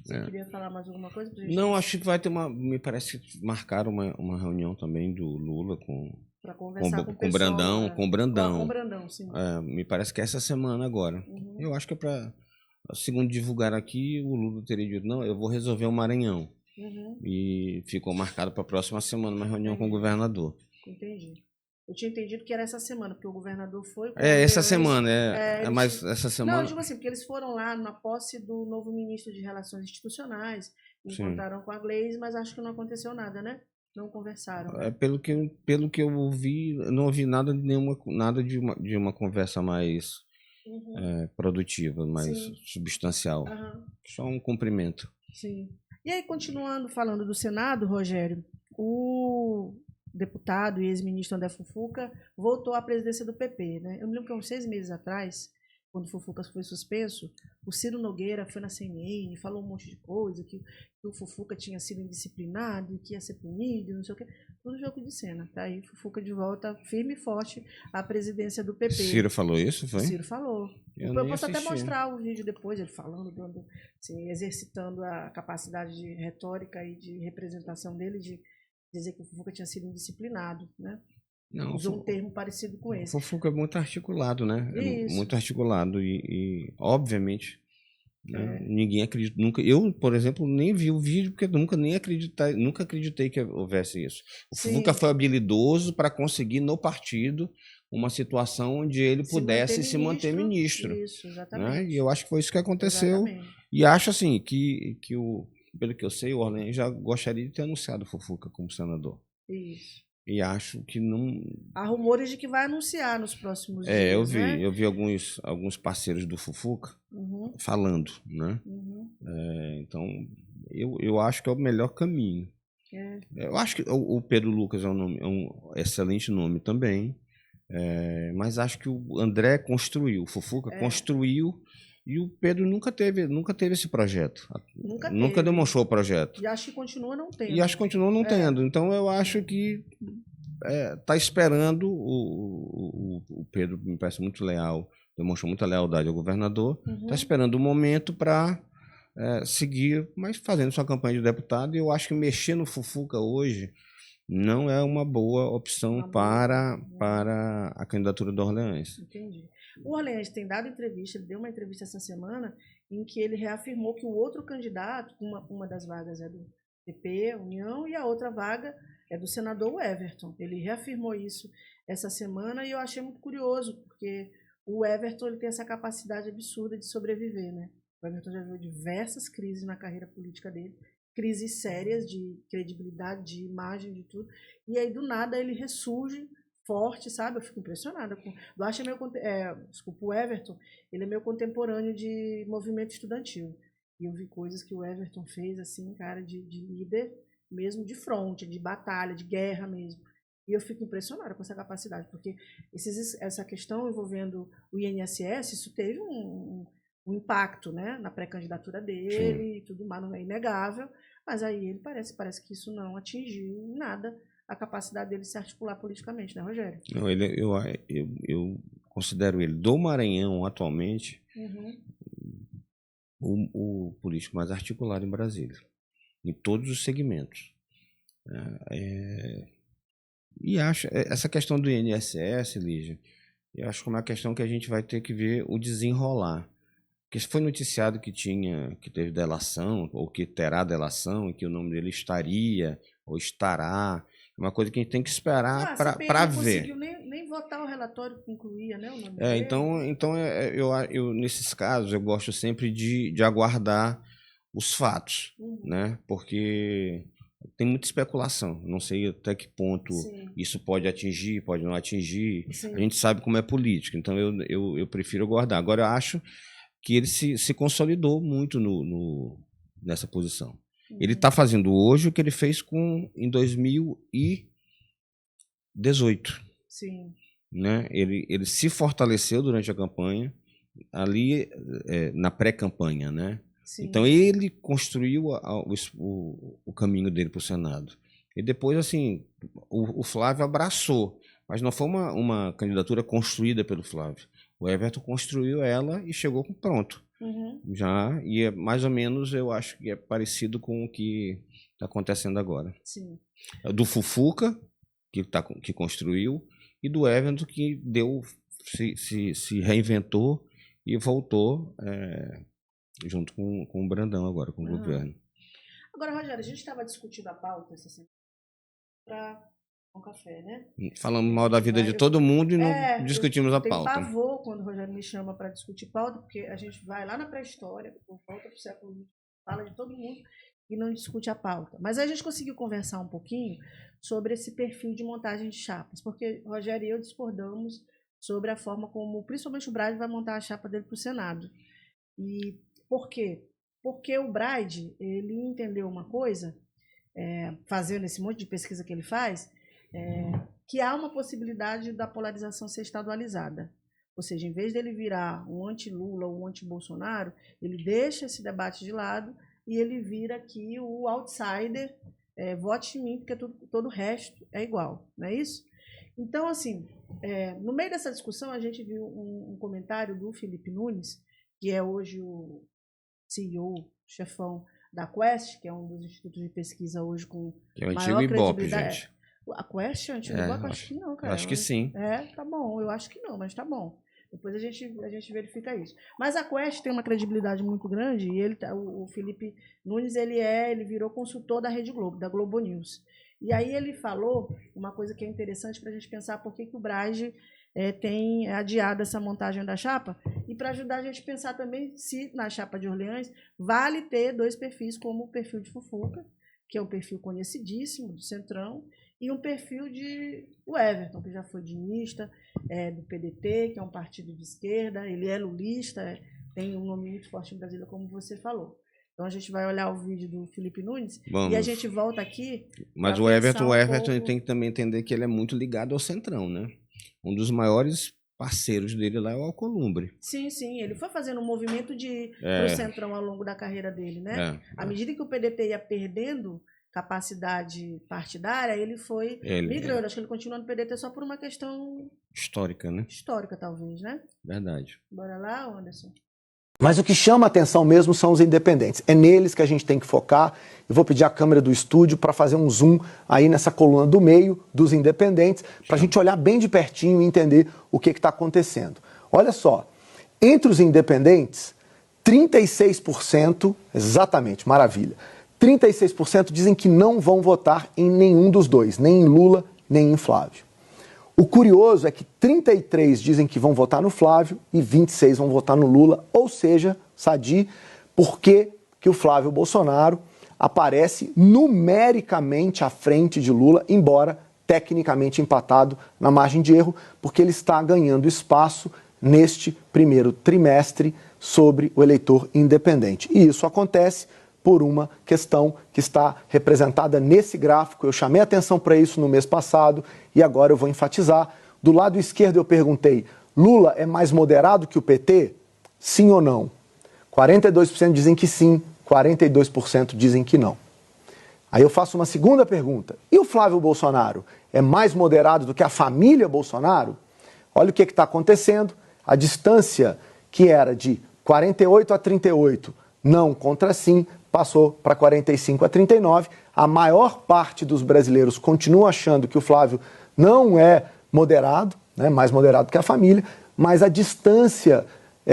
B: Você queria falar mais alguma coisa?
A: Não, acho que vai ter me parece que marcaram uma reunião também do Lula com o Brandão. Com o
B: Brandão, sim.
A: Me parece que é essa semana agora. Eu acho que é para, segundo divulgar aqui, o Lula teria dito, não, eu vou resolver o Maranhão. E ficou marcado para a próxima semana uma reunião com o governador.
B: Entendi. Eu tinha entendido que era essa semana, porque o governador foi...
A: essa semana, mas essa semana...
B: Não, eu digo assim, porque eles foram lá na posse do novo ministro de Relações Institucionais, encontraram com a Gleisi, mas acho que não aconteceu nada, né? Não conversaram.
A: Pelo que eu ouvi, não ouvi nada de uma conversa mais produtiva, mais substancial. Só um cumprimento.
B: Sim. E aí, continuando falando do Senado, Rogério, o deputado e ex-ministro André Fufuca voltou à presidência do PP, né? Eu me lembro que há uns 6 meses atrás, quando o Fufuca foi suspenso, o Ciro Nogueira foi na CNN, falou um monte de coisa, que o Fufuca tinha sido indisciplinado, que ia ser punido, não sei o quê. Tudo jogo de cena. Tá aí Fufuca de volta firme e forte à presidência do PP.
A: Ciro falou isso, foi?
B: Ciro falou. Eu posso até mostrar o vídeo depois, ele falando, assim, exercitando a capacidade de retórica e de representação dele, de dizer que o Fufuca tinha sido indisciplinado, né?
A: Não,
B: usou um termo parecido com esse.
A: O Fufuca é muito articulado, né? Muito articulado e obviamente, né? Ninguém acredita, nunca. Eu, por exemplo, nem vi o vídeo porque nunca acreditei que houvesse isso. O Fufuca foi habilidoso para conseguir no partido uma situação onde ele pudesse se manter ministro.
B: Isso, exatamente.
A: Né? E eu acho que foi isso que aconteceu. Exatamente. E acho assim que pelo que eu sei, o Orlen já gostaria de ter anunciado o Fufuca como senador.
B: Isso.
A: E acho que não...
B: Há rumores de que vai anunciar nos próximos dias,
A: eu vi alguns parceiros do Fufuca falando, né? Então, eu acho que é o melhor caminho. Eu acho que o Pedro Lucas é um excelente nome também. Mas acho que o André construiu, o Fufuca construiu, e o Pedro nunca teve esse projeto. Nunca demonstrou o projeto.
B: E acho que continua não tendo.
A: E acho que continua não tendo. Então eu acho que está esperando, o Pedro me parece muito leal, demonstrou muita lealdade ao governador, está esperando o momento para seguir, mas fazendo sua campanha de deputado. E eu acho que mexer no Fufuca hoje não é uma boa opção para a candidatura do Orleans.
B: Entendi. O Orleans tem dado entrevista, ele deu uma entrevista essa semana em que ele reafirmou que o outro candidato, uma das vagas é do PP, União, e a outra vaga é do senador Everton. Ele reafirmou isso essa semana e eu achei muito curioso, porque o Everton ele tem essa capacidade absurda de sobreviver, né? O Everton já viu diversas crises na carreira política dele, crises sérias de credibilidade, de imagem, de tudo, e aí do nada ele ressurge forte, sabe? Eu fico impressionada. Eu acho desculpa, o Everton, ele é meu contemporâneo de movimento estudantil. E eu vi coisas que o Everton fez, assim, cara, de líder mesmo, de fronte, de batalha, de guerra mesmo. E eu fico impressionada com essa capacidade, porque essa questão envolvendo o INSS, isso teve um impacto, né, na pré-candidatura dele e tudo mais, não é inegável, mas aí ele parece que isso não atingiu em nada a capacidade dele se articular politicamente, né, Rogério?
A: Não, eu considero ele do Maranhão atualmente o político mais articulado em Brasília, em todos os segmentos. E acho essa questão do INSS, Lígia, eu acho que é uma questão que a gente vai ter que ver o desenrolar. Porque foi noticiado que teve delação, ou que terá delação, e que o nome dele estaria, ou estará. É uma coisa que a gente tem que esperar para ver.
B: Não conseguiu nem votar o relatório que incluía, né, o nome dele.
A: Então eu, nesses casos, eu gosto sempre de aguardar os fatos, né? Porque tem muita especulação. Não sei até que ponto isso pode atingir, pode não atingir. A gente sabe como é política, então eu prefiro aguardar. Agora, eu acho que ele se consolidou muito nessa posição. Ele está fazendo hoje o que ele fez em 2018.
B: Sim.
A: Né? Ele se fortaleceu durante a campanha, ali na pré-campanha, né? Sim. Então ele construiu o caminho dele para o Senado. E depois, assim, o Flávio abraçou, mas não foi uma candidatura construída pelo Flávio. O Everton construiu ela e chegou pronto. Já, e é mais ou menos, eu acho que é parecido com o que está acontecendo agora.
B: Sim.
A: Do Fufuca, que construiu, e do Everton, que se reinventou e voltou junto com o Brandão agora, com o governo.
B: Agora, Rogério, a gente estava discutindo a pauta essa semana para um café, né?
A: Falamos mal da vida de todo mundo e não discutimos a pauta.
B: Tem pavor quando o Rogério me chama para discutir pauta, porque a gente vai lá na pré-história, volta para o século XX, fala de todo mundo e não discute a pauta. Mas a gente conseguiu conversar um pouquinho sobre esse perfil de montagem de chapas, porque o Rogério e eu discordamos sobre a forma como, principalmente o Braide, vai montar a chapa dele para o Senado. E por quê? Porque o Braide, ele entendeu uma coisa, fazendo esse monte de pesquisa que ele faz, que há uma possibilidade da polarização ser estadualizada. Ou seja, em vez dele virar um anti-Lula ou um anti-Bolsonaro, ele deixa esse debate de lado e ele vira aqui o outsider, vote em mim, porque todo o resto é igual, não é isso? Então, assim, no meio dessa discussão, a gente viu um comentário do Felipe Nunes, que é hoje o CEO, chefão da Quest, que é um dos institutos de pesquisa hoje com maior credibilidade.
A: Gente.
B: A Quest é antigo Ibope? Acho que não, cara.
A: Acho que sim.
B: Tá bom. Eu acho que não, mas tá bom. Depois a gente verifica isso. Mas a Quest tem uma credibilidade muito grande e o Felipe Nunes, ele virou consultor da Rede Globo, da Globo News. E aí ele falou uma coisa que é interessante para a gente pensar por que o Braide tem adiado essa montagem da chapa e para ajudar a gente a pensar também se na chapa de Orleans vale ter dois perfis como o perfil de Fufuca, que é um perfil conhecidíssimo do Centrão, e um perfil de o Everton, que já foi dinista, do PDT, que é um partido de esquerda, ele é lulista, tem um nome muito forte em Brasília, como você falou. Então a gente vai olhar o vídeo do Felipe Nunes e a gente volta aqui.
A: Mas o Everton tem que também entender que ele é muito ligado ao Centrão, né? Um dos maiores parceiros dele lá é o Alcolumbre.
B: Sim, ele foi fazendo um movimento de ir pro Centrão ao longo da carreira dele, né? À medida que o PDT ia perdendo capacidade partidária, ele foi migrando. Acho que ele continua no PDT só por uma questão...
A: histórica, né?
B: Histórica, talvez, né?
A: Verdade.
B: Bora lá, Anderson?
D: Mas o que chama a atenção mesmo são os independentes. É neles que a gente tem que focar. Eu vou pedir a câmera do estúdio para fazer um zoom aí nessa coluna do meio dos independentes, para a gente olhar bem de pertinho e entender o que está acontecendo. Olha só, entre os independentes, 36%, exatamente, maravilha, 36% dizem que não vão votar em nenhum dos dois, nem em Lula, nem em Flávio. O curioso é que 33 dizem que vão votar no Flávio e 26 vão votar no Lula, ou seja, Sadi, por que o Flávio Bolsonaro aparece numericamente à frente de Lula, embora tecnicamente empatado na margem de erro, porque ele está ganhando espaço neste primeiro trimestre sobre o eleitor independente. E isso acontece por uma questão que está representada nesse gráfico. Eu chamei atenção para isso no mês passado e agora eu vou enfatizar. Do lado esquerdo eu perguntei, Lula é mais moderado que o PT? Sim ou não? 42% dizem que sim, 42% dizem que não. Aí eu faço uma segunda pergunta. E o Flávio Bolsonaro é mais moderado do que a família Bolsonaro? Olha o que está acontecendo. A distância que era de 48 a 38, não contra sim, passou para 45 a 39. A maior parte dos brasileiros continua achando que o Flávio não é moderado, né, mais moderado que a família, mas a distância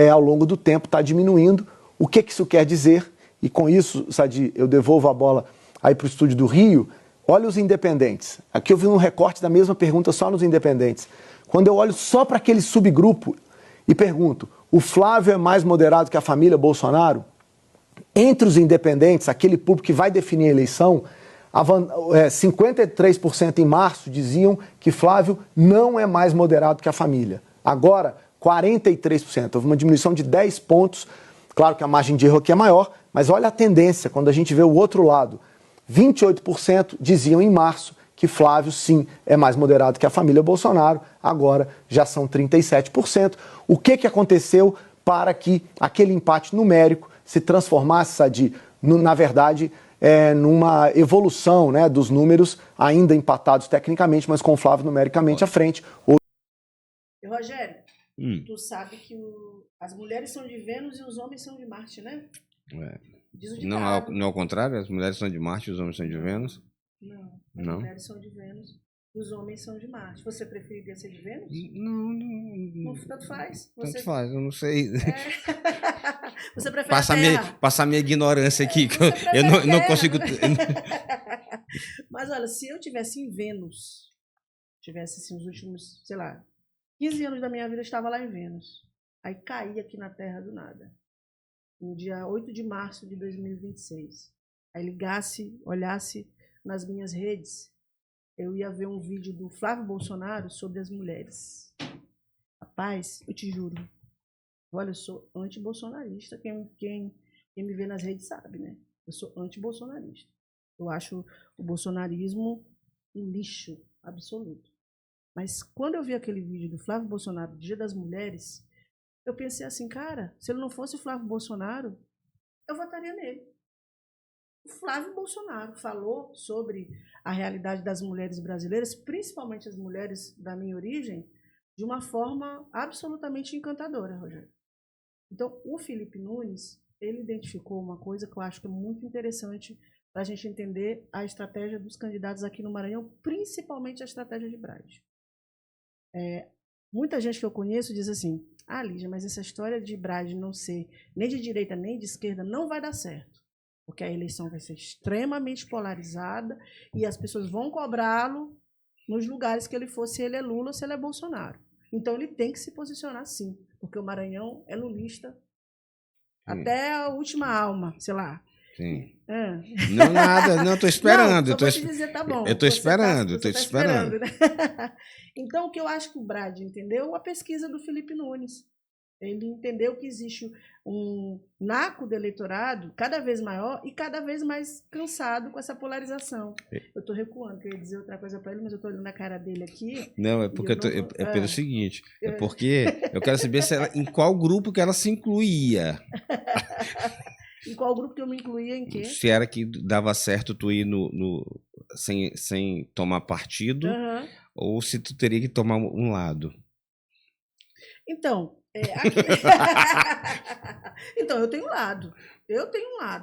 D: ao longo do tempo está diminuindo. O que isso quer dizer? E com isso, Sadi, eu devolvo a bola aí para o estúdio do Rio. Olha os independentes. Aqui eu vi um recorte da mesma pergunta só nos independentes. Quando eu olho só para aquele subgrupo e pergunto, o Flávio é mais moderado que a família Bolsonaro? Entre os independentes, aquele público que vai definir a eleição, 53% em março diziam que Flávio não é mais moderado que a família. Agora, 43%. Houve uma diminuição de 10 pontos. Claro que a margem de erro aqui é maior, mas olha a tendência quando a gente vê o outro lado. 28% diziam em março que Flávio, sim, é mais moderado que a família Bolsonaro. Agora já são 37%. O que aconteceu para que aquele empate numérico se transformasse, Sadi, na verdade, numa evolução, né, dos números ainda empatados tecnicamente, mas com o Flávio numericamente à frente.
B: Rogério, tu sabe que as mulheres são de Vênus e os homens são de Marte, né?
A: Não é ao contrário? As mulheres são de Marte e os homens são de Vênus?
B: Não, as mulheres são de Vênus. Os homens são de Marte. Você preferiria ser de Vênus?
A: Não.
B: Tanto faz.
A: Tanto faz, eu não sei.
B: Você prefere a Terra?
A: Passar minha ignorância aqui, que eu não consigo...
B: Mas olha, se eu tivesse em Vênus, tivesse assim, os últimos, sei lá, 15 anos da minha vida, eu estava lá em Vênus. Aí caí aqui na Terra do nada. No dia 8 de março de 2026. Aí ligasse, olhasse nas minhas redes, eu ia ver um vídeo do Flávio Bolsonaro sobre as mulheres. Rapaz, eu te juro. Olha, eu sou anti-bolsonarista. Quem me vê nas redes sabe, né? Eu sou anti-bolsonarista. Eu acho o bolsonarismo um lixo absoluto. Mas quando eu vi aquele vídeo do Flávio Bolsonaro, do Dia das Mulheres, eu pensei assim, cara, se ele não fosse o Flávio Bolsonaro, eu votaria nele. O Flávio Bolsonaro falou sobre a realidade das mulheres brasileiras, principalmente as mulheres da minha origem, de uma forma absolutamente encantadora, Rogério. Então, o Felipe Nunes, ele identificou uma coisa que eu acho que é muito interessante para a gente entender a estratégia dos candidatos aqui no Maranhão, principalmente a estratégia de Brade. Muita gente que eu conheço diz assim, Lígia, mas essa história de Brade não ser nem de direita nem de esquerda não vai dar certo, porque a eleição vai ser extremamente polarizada e as pessoas vão cobrá-lo nos lugares que ele for, se ele é Lula ou se ele é Bolsonaro. Então ele tem que se posicionar sim, porque o Maranhão é lulista até a última alma, sei lá.
A: Sim. Não, nada, não, estou esperando.
B: Não, só vou te dizer, tá bom.
A: Eu estou esperando, estou esperando.
B: Né? Então, o que eu acho que o Brade entendeu, a pesquisa do Felipe Nunes. Ele entendeu que existe um naco do eleitorado cada vez maior e cada vez mais cansado com essa polarização. Eu estou recuando, queria dizer outra coisa para ele, mas eu estou olhando a cara dele aqui.
A: Não, é porque pelo seguinte, é porque eu quero saber em qual grupo que ela se incluía.
B: Em qual grupo que eu me incluía, em quê?
A: Se era que dava certo tu ir sem tomar partido, ou se tu teria que tomar um lado.
B: Então, então, eu tenho um lado.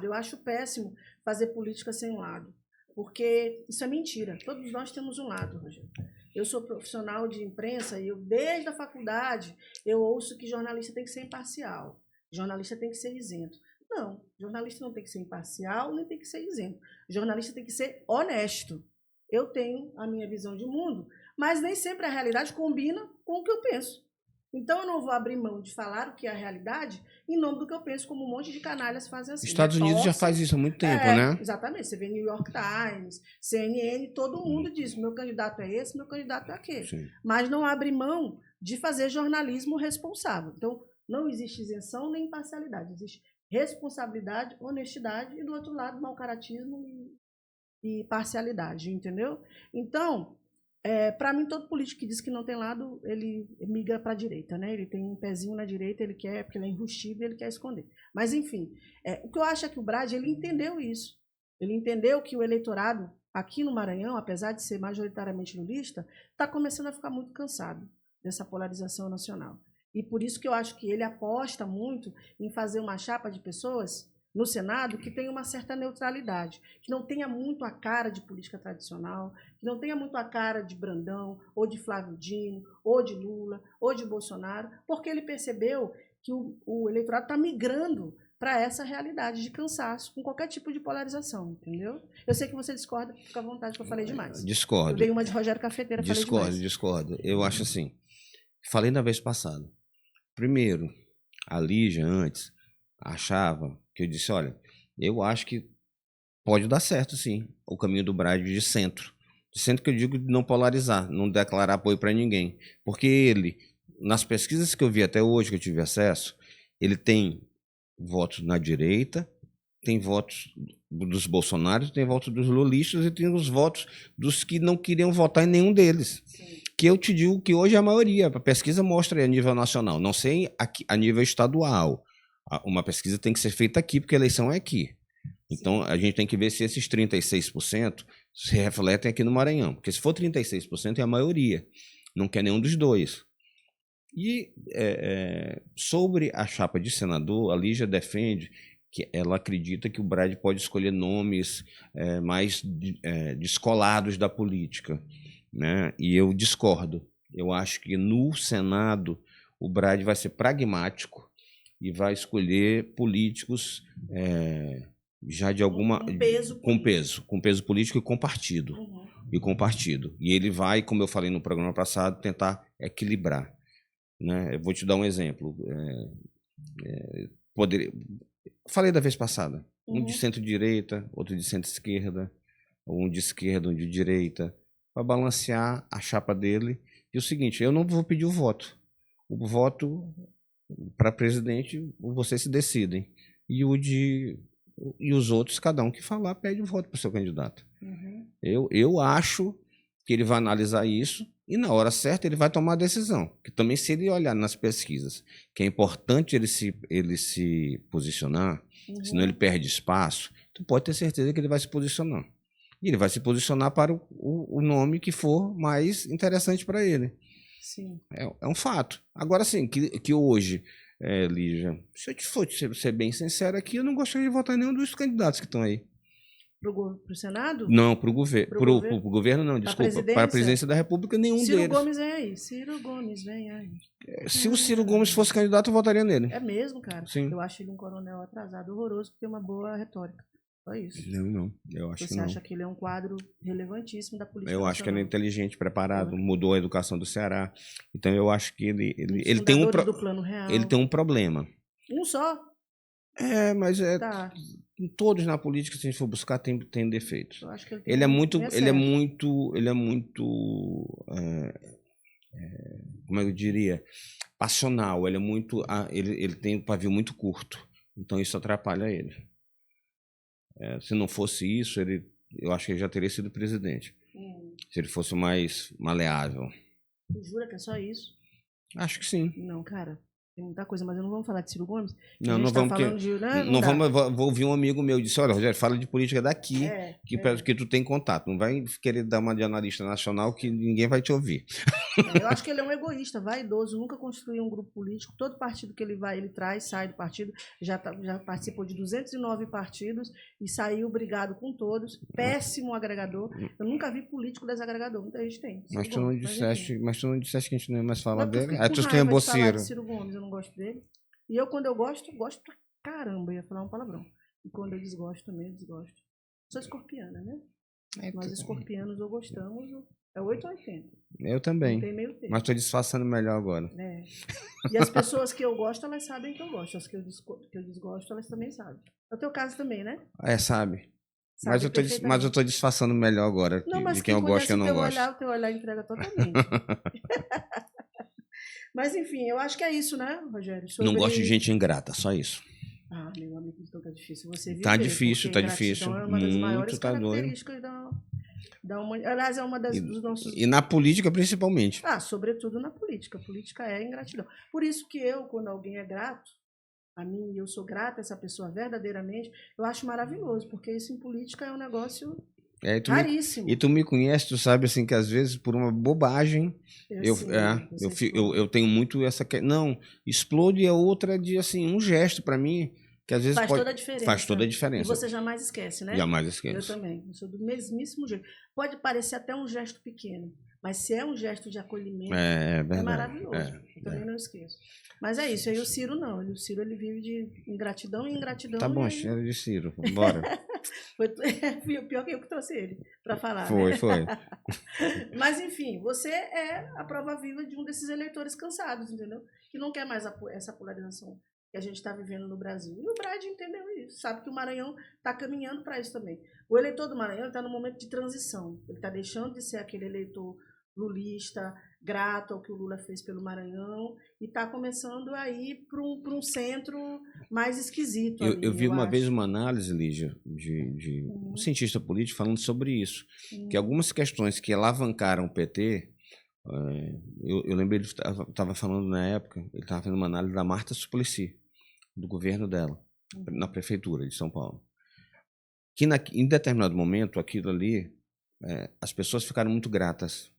B: Eu acho péssimo fazer política sem um lado, porque isso é mentira. Todos nós temos um lado, Rogério. Eu sou profissional de imprensa e desde a faculdade, eu ouço que jornalista tem que ser imparcial, jornalista tem que ser isento. Não, jornalista não tem que ser imparcial, nem tem que ser isento. Jornalista tem que ser honesto. Eu tenho a minha visão de mundo, mas nem sempre a realidade combina com o que eu penso. Então, eu não vou abrir mão de falar o que é a realidade em nome do que eu penso, como um monte de canalhas fazem assim.
A: Estados Unidos já faz isso há muito tempo, né?
B: Exatamente. Você vê New York Times, CNN, todo mundo diz, meu candidato é esse, meu candidato é aquele.
A: Sim.
B: Mas não abre mão de fazer jornalismo responsável. Então, não existe isenção nem imparcialidade. Existe responsabilidade, honestidade e, do outro lado, mau-caratismo e parcialidade, entendeu? Então, para mim, todo político que diz que não tem lado, ele migra para a direita, né? Ele tem um pezinho na direita, ele quer, porque ele é enrustido e ele quer esconder. Mas, enfim, o que eu acho é que o Brad, ele entendeu isso. Ele entendeu que o eleitorado aqui no Maranhão, apesar de ser majoritariamente lulista, está começando a ficar muito cansado dessa polarização nacional. E por isso que eu acho que ele aposta muito em fazer uma chapa de pessoas no Senado que tenha uma certa neutralidade, que não tenha muito a cara de política tradicional, que não tenha muito a cara de Brandão, ou de Flávio Dino, ou de Lula, ou de Bolsonaro, porque ele percebeu que o eleitorado está migrando para essa realidade de cansaço com qualquer tipo de polarização, entendeu? Eu sei que você discorda, fica à vontade que eu falei demais.
A: Discordo.
B: Eu dei uma de Rogério Cafeteira, falei demais.
A: Discordo. Eu acho assim, falei na vez passada. Primeiro, a Lígia antes achava que eu disse, olha, eu acho que pode dar certo, sim, o caminho do Brad de centro. De centro que eu digo de não polarizar, não declarar apoio para ninguém. Porque ele, nas pesquisas que eu vi até hoje, que eu tive acesso, ele tem votos na direita, tem votos dos bolsonaros, tem votos dos lulistas e tem os votos dos que não queriam votar em nenhum deles. Sim. Que eu te digo que hoje é a maioria. A pesquisa mostra a nível nacional, não sei aqui, a nível estadual. Uma pesquisa tem que ser feita aqui, porque a eleição é aqui. Então, a gente tem que ver se esses 36% se refletem aqui no Maranhão. Porque se for 36%, é a maioria. Não quer nenhum dos dois. E sobre a chapa de senador, a Lígia defende que ela acredita que o Brad pode escolher nomes mais descolados da política, né? E eu discordo. Eu acho que no Senado o Brad vai ser pragmático e vai escolher políticos já de alguma com peso político e com partido. E ele vai, como eu falei no programa passado, tentar equilibrar, né? Eu vou te dar um exemplo. Falei da vez passada, um de centro-direita, outro de centro-esquerda, um de esquerda, um de direita, para balancear a chapa dele. E o seguinte, eu não vou pedir o voto. O voto para presidente, vocês se decidem. E os outros, cada um que falar, pede o voto para o seu candidato. Eu acho que ele vai analisar isso e, na hora certa, ele vai tomar a decisão. Que também, se ele olhar nas pesquisas, que é importante ele se posicionar, senão ele perde espaço, tu pode ter certeza que ele vai se posicionar. E ele vai se posicionar para o nome que for mais interessante para ele.
B: Sim.
A: É um fato. Agora, sim, que hoje, Lígia, se eu te for ser bem sincero aqui, eu não gostaria de votar em nenhum dos candidatos que estão aí.
B: Para o Senado?
A: Não, para o governo. Para o governo, não, desculpa. Para a presidência da República, nenhum
B: Ciro
A: deles.
B: Gomes vem aí. Ciro Gomes vem aí.
A: Se o Ciro Gomes fosse candidato, eu votaria nele.
B: É mesmo, cara?
A: Sim.
B: Eu acho ele um coronel atrasado, horroroso, que tem uma boa retórica. Só isso.
A: Não. Eu acho que não.
B: Você acha que ele é um quadro relevantíssimo da política
A: nacional? Acho que ele é inteligente, preparado, mudou a educação do Ceará. Então, eu acho que ele tem
B: do Plano Real.
A: Ele tem um problema.
B: Um só?
A: Mas
B: Tá.
A: Todos na política, se a gente for buscar, tem defeitos.
B: Eu acho que
A: Ele é muito, como é que eu diria, passional, ele é muito, ele tem um pavio muito curto, então isso atrapalha ele. Se não fosse isso, eu acho que ele já teria sido presidente. Se ele fosse mais maleável.
B: Tu jura que é só isso?
A: Acho que sim.
B: Não, cara. Tem muita coisa, mas não vamos falar de Ciro Gomes?
A: Não vamos, não vamos. Vou ouvir um amigo meu disse: olha, Rogério, fala de política daqui, que tu tem contato. Não vai querer dar uma de analista nacional que ninguém vai te ouvir.
B: Eu acho que ele é um egoísta, vaidoso, nunca construiu um grupo político. Todo partido que ele vai, ele traz, sai do partido. Já participou de 209 partidos e saiu brigado com todos. Péssimo agregador. Eu nunca vi político desagregador. Muita gente tem.
A: Mas tu não disseste que a gente não ia mais falar dele?
B: Aí
A: tu reembolsou
B: Ciro Gomes, eu não gosto dele. E eu, quando eu gosto pra caramba. Eu ia falar um palavrão. E quando eu desgosto também, eu desgosto. Sou escorpiana, né? Nós escorpianos ou gostamos, é 8 ou 80.
A: Eu também.
B: Não tem meio termo.
A: Mas estou disfarçando melhor agora.
B: E as pessoas que eu gosto, elas sabem que eu gosto. As que eu desgosto, elas também sabem. É o teu caso também, né?
A: Sabe. Mas eu estou disfarçando melhor agora de quem eu gosto e quem eu não gosto.
B: O teu olhar entrega totalmente. Mas, enfim, eu acho que é isso, né, Rogério?
A: Não gosto de gente ingrata, só isso.
B: Meu amigo, então tá difícil você viver.
A: Tá difícil.
B: É uma das maiores características da humanidade. Aliás, é uma dos nossos...
A: E na política, principalmente.
B: Sobretudo na política. A política é ingratidão. Por isso que eu, quando alguém é grato a mim, eu sou grata a essa pessoa verdadeiramente, eu acho maravilhoso, porque isso em política é um negócio... raríssimo.
A: E tu me conhece, tu sabe assim que às vezes por uma bobagem eu tenho muito essa não, explode é outra de assim um gesto para mim que às vezes faz toda a diferença.
B: E você jamais esquece, né?
A: Jamais esqueço.
B: Eu também, eu sou do mesmíssimo jeito. Pode parecer até um gesto pequeno, mas se é um gesto de acolhimento, é maravilhoso. Eu também não esqueço. Mas é isso, aí o Ciro não. O Ciro ele vive de ingratidão e ingratidão.
A: Tá bom, cheiro de Ciro, bora.
B: Pior que eu que trouxe ele para falar.
A: Foi.
B: Mas enfim, você é a prova viva de um desses eleitores cansados, entendeu? Que não quer mais essa polarização que a gente está vivendo no Brasil. E o Brad entendeu isso, sabe que o Maranhão está caminhando para isso também. O eleitor do Maranhão está no momento de transição. Ele está deixando de ser aquele eleitor lulista, grato ao que o Lula fez pelo Maranhão, e está começando a ir para um centro mais esquisito.
A: Eu vi uma vez uma análise, Lígia, de um cientista político falando sobre isso, que algumas questões que alavancaram o PT, eu lembrei, ele estava falando na época, ele estava fazendo uma análise da Marta Suplicy, do governo dela, na prefeitura de São Paulo, que em determinado momento, aquilo ali, as pessoas ficaram muito gratas.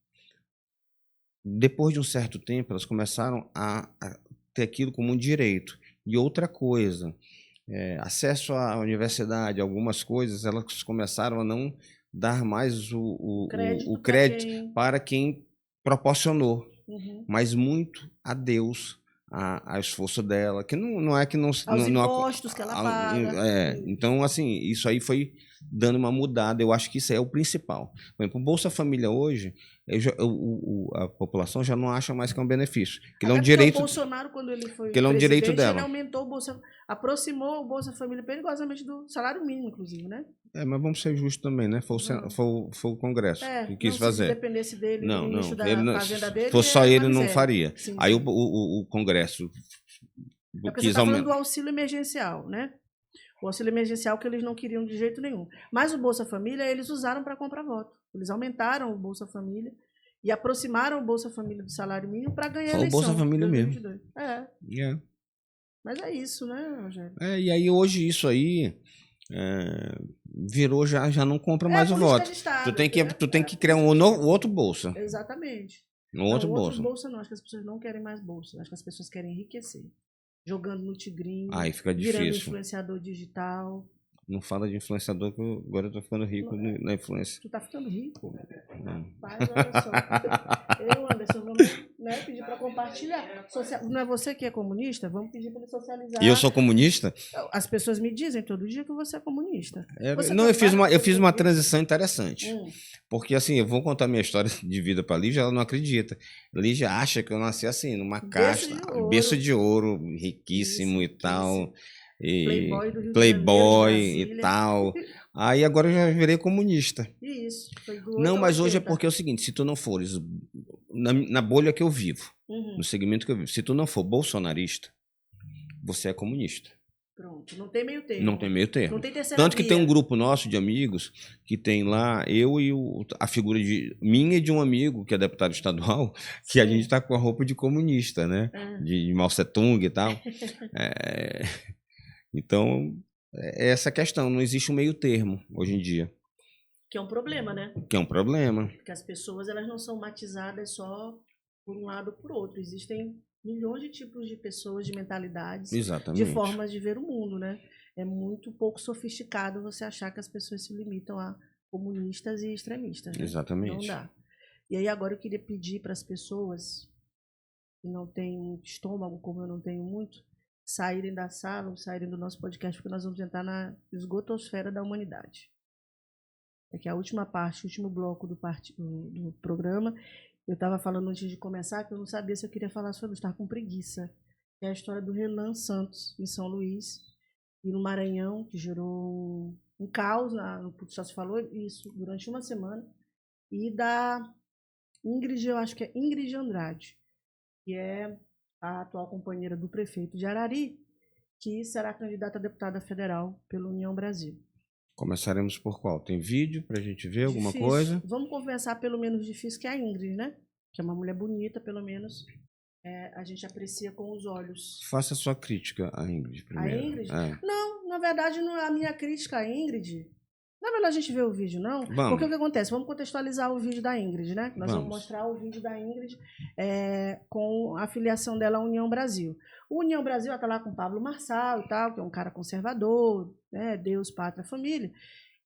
A: Depois de um certo tempo, elas começaram a ter aquilo como um direito. E outra coisa, acesso à universidade, algumas coisas, elas começaram a não dar mais o crédito para quem proporcionou, mas muito a Deus, a esforço dela, que não é que não...
B: Aos impostos que ela paga.
A: Então, assim, isso aí foi dando uma mudada. Eu acho que isso é o principal. Por exemplo, o Bolsa Família hoje, a população já não acha mais que é um benefício. Que é um direito.
B: O Bolsonaro, quando ele foi
A: presidente, é um direito dela.
B: Ele aumentou o Bolsa, aproximou o Bolsa Família perigosamente do salário mínimo, inclusive, né?
A: Mas vamos ser justos também, né? Foi o Congresso que quis fazer.
B: Se dependesse dele, fazenda dele,
A: se fosse só ele, não faria. Sim. Aí o Congresso
B: quis aumentar. Falando do auxílio emergencial, né? O auxílio emergencial que eles não queriam de jeito nenhum. Mas o Bolsa Família, eles usaram para comprar voto. Eles aumentaram o Bolsa Família e aproximaram o Bolsa Família do salário mínimo para ganhar a eleição.
A: O Bolsa Família mesmo.
B: Mas é isso, né, Rogério?
A: E aí hoje isso aí virou, já não compra mais o voto.
B: Estado,
A: tu tem que criar outro Bolsa.
B: Exatamente.
A: Outro
B: Bolsa não, acho que as pessoas não querem mais Bolsa. Acho que as pessoas querem enriquecer. Jogando no tigrinho,
A: aí fica difícil.
B: Virando influenciador digital.
A: Não fala de influenciador, que agora eu tô ficando rico na influência.
B: Tu tá ficando rico? Pai, olha só. Anderson, vamos pedir para compartilhar. Não é você que é comunista? Vamos pedir para ele socializar.
A: E eu sou comunista?
B: As pessoas me dizem todo dia que você é comunista.
A: Eu fiz uma transição interessante. Porque assim, eu vou contar minha história de vida para a Lígia, ela não acredita. A Lígia acha que eu nasci assim, numa caixa, berço de ouro, riquíssimo e tal. Playboy e tal. Aí agora eu já virei comunista.
B: Isso.
A: Não, mas hoje é porque é o seguinte, se tu não fores na bolha que eu vivo, No segmento que eu vivo. Se tu não for bolsonarista, você é comunista.
B: Pronto, não tem meio termo.
A: Não tem meio termo.
B: Não tem terceira
A: Tanto que
B: via.
A: tem um grupo nosso de amigos que tem lá eu e a figura de minha e de um amigo que é deputado estadual, que a gente está com a roupa de comunista, né? De Mao Tse-tung e tal. Então, é essa questão. Não existe um meio termo hoje em dia.
B: Que é um problema, né?
A: Que é um problema.
B: Porque as pessoas elas não são matizadas só por um lado ou por outro. Existem milhões de tipos de pessoas, de mentalidades,
A: Exatamente.
B: de formas de ver o mundo, né? É muito pouco sofisticado você achar que as pessoas se limitam a comunistas e extremistas, né?
A: Exatamente.
B: Não dá. E aí agora eu queria pedir para as pessoas que não têm estômago, como eu não tenho muito, saírem da sala ou saírem do nosso podcast, porque nós vamos entrar na esgotosfera da humanidade. É que a última parte, o último bloco do programa, eu estava falando antes de começar que eu não sabia se eu queria falar sobre estar com preguiça. É a história do Renan Santos, em São Luís, e no Maranhão, que gerou um caos, só se falou isso durante uma semana, e da Ingrid, eu acho que é Ingrid Andrade, que é a atual companheira do prefeito de Arari, que será candidata a deputada federal pela União Brasil.
A: Começaremos por qual? Tem vídeo pra gente ver alguma coisa?
B: Vamos conversar pelo menos difícil que é a Ingrid, né? Que é uma mulher bonita, pelo menos a gente aprecia com os olhos.
A: Faça a sua crítica à Ingrid primeiro.
B: A Ingrid? Não, na verdade, não é a minha crítica à Ingrid. Não é melhor a gente ver o vídeo, não?
A: Vamos.
B: Porque o que acontece? Vamos contextualizar o vídeo da Ingrid, né? Nós vamos mostrar o vídeo da Ingrid com a filiação dela à União Brasil. O União Brasil, ela está lá com o Pablo Marçal e tal, que é um cara conservador, né? Deus, pátria, família.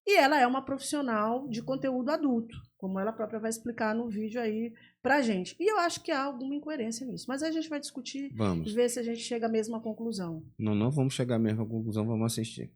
B: E ela é uma profissional de conteúdo adulto, como ela própria vai explicar no vídeo aí pra gente. E eu acho que há alguma incoerência nisso. Mas aí a gente vai discutir e ver se a gente chega à mesma conclusão.
A: Não vamos chegar à mesma conclusão, vamos assistir.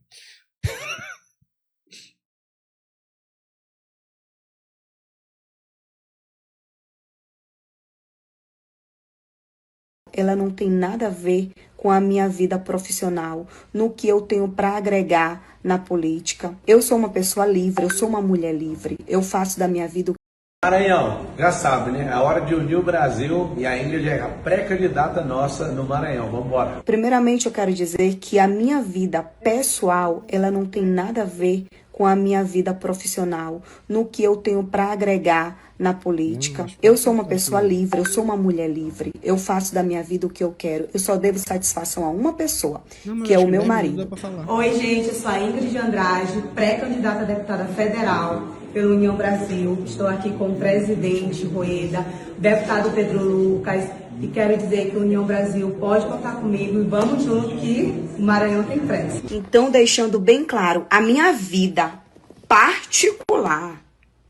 E: Ela não tem nada a ver com a minha vida profissional, no que eu tenho para agregar na política. Eu sou uma pessoa livre, eu sou uma mulher livre. Eu faço da minha vida o
F: Maranhão, já sabe, né? É a hora de unir o Brasil e a Ingrid é a pré-candidata nossa no Maranhão. Vamos embora.
E: Primeiramente, eu quero dizer que a minha vida pessoal, ela não tem nada a ver com a minha vida profissional, no que eu tenho para agregar na política. Eu sou uma pessoa livre, eu sou uma mulher livre. Eu faço da minha vida o que eu quero. Eu só devo satisfação a uma pessoa, que é o meu marido.
G: Oi, gente, eu sou a Ingrid Andrade, pré-candidata a deputada federal pela União Brasil. Estou aqui com o presidente Rueda, deputado Pedro Lucas, e quero dizer que a União Brasil pode contar comigo e vamos junto que o Maranhão tem pressa.
E: Então, deixando bem claro, a minha vida particular,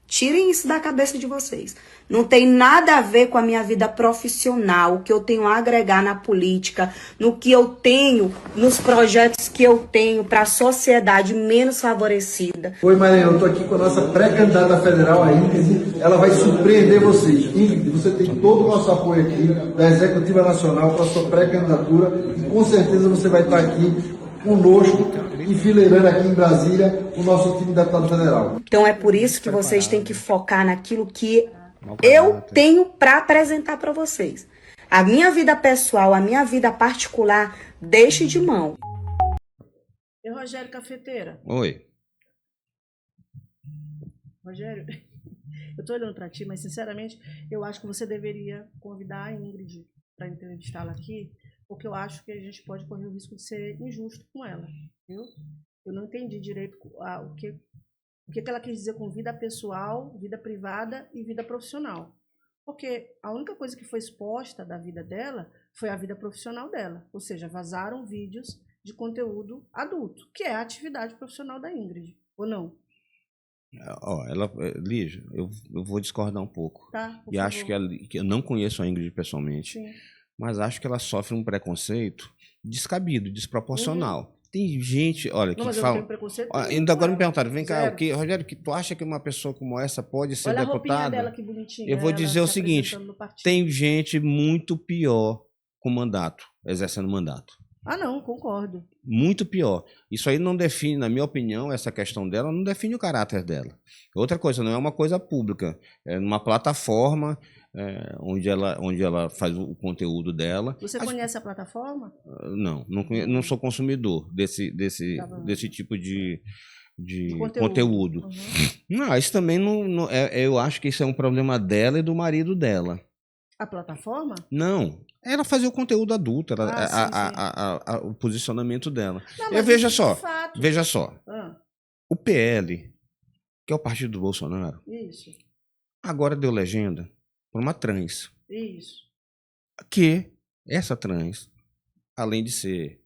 E: tirem isso da cabeça de vocês. Não tem nada a ver com a minha vida profissional, o que eu tenho a agregar na política, no que eu tenho, nos projetos que eu tenho para a sociedade menos favorecida.
H: Oi, Maranhão, eu estou aqui com a nossa pré-candidata federal, a Ingrid. Ela vai surpreender vocês. Ingrid, você tem todo o nosso apoio aqui da Executiva Nacional para a sua pré-candidatura e com certeza você vai estar aqui conosco, enfileirando aqui em Brasília o nosso time de deputado federal.
E: Então é por isso que vocês têm que focar naquilo que eu tenho para apresentar para vocês. A minha vida pessoal, a minha vida particular, deixe de mão.
B: E Rogério Cafeteira?
A: Oi.
B: Rogério, eu tô olhando para ti, mas sinceramente, eu acho que você deveria convidar a Ingrid para entrevistá-la aqui, porque eu acho que a gente pode correr o risco de ser injusto com ela, viu? Eu não entendi direito o que ela quis dizer com vida pessoal, vida privada e vida profissional. Porque a única coisa que foi exposta da vida dela foi a vida profissional dela. Ou seja, vazaram vídeos de conteúdo adulto, que é a atividade profissional da Ingrid, ou não?
A: Lígia, eu vou discordar um pouco.
B: Tá,
A: e acho que eu não conheço a Ingrid pessoalmente,
B: sim,
A: mas acho que ela sofre um preconceito descabido, desproporcional. Tem gente, olha, que fala. Ainda agora me perguntaram, vem cá, Rogério, que tu acha que uma pessoa como essa pode ser
B: olha
A: deputada?
B: A roupinha dela, que bonitinha.
A: Eu vou dizer o seguinte: tem gente muito pior com mandato, exercendo mandato.
B: Ah, não, concordo.
A: Muito pior. Isso aí não define, na minha opinião, essa questão dela não define o caráter dela. Outra coisa, não é uma coisa pública. É numa plataforma onde ela faz o conteúdo dela.
B: Você conhece a plataforma?
A: Não sou consumidor desse tipo de conteúdo.
B: Uhum.
A: Não, isso também eu acho que isso é um problema dela e do marido dela.
B: A plataforma?
A: Não, ela fazer o conteúdo adulto, o posicionamento dela. Veja só, o PL, que é o partido do Bolsonaro,
B: isso,
A: agora deu legenda para uma trans.
B: Isso.
A: Que essa trans, além de ser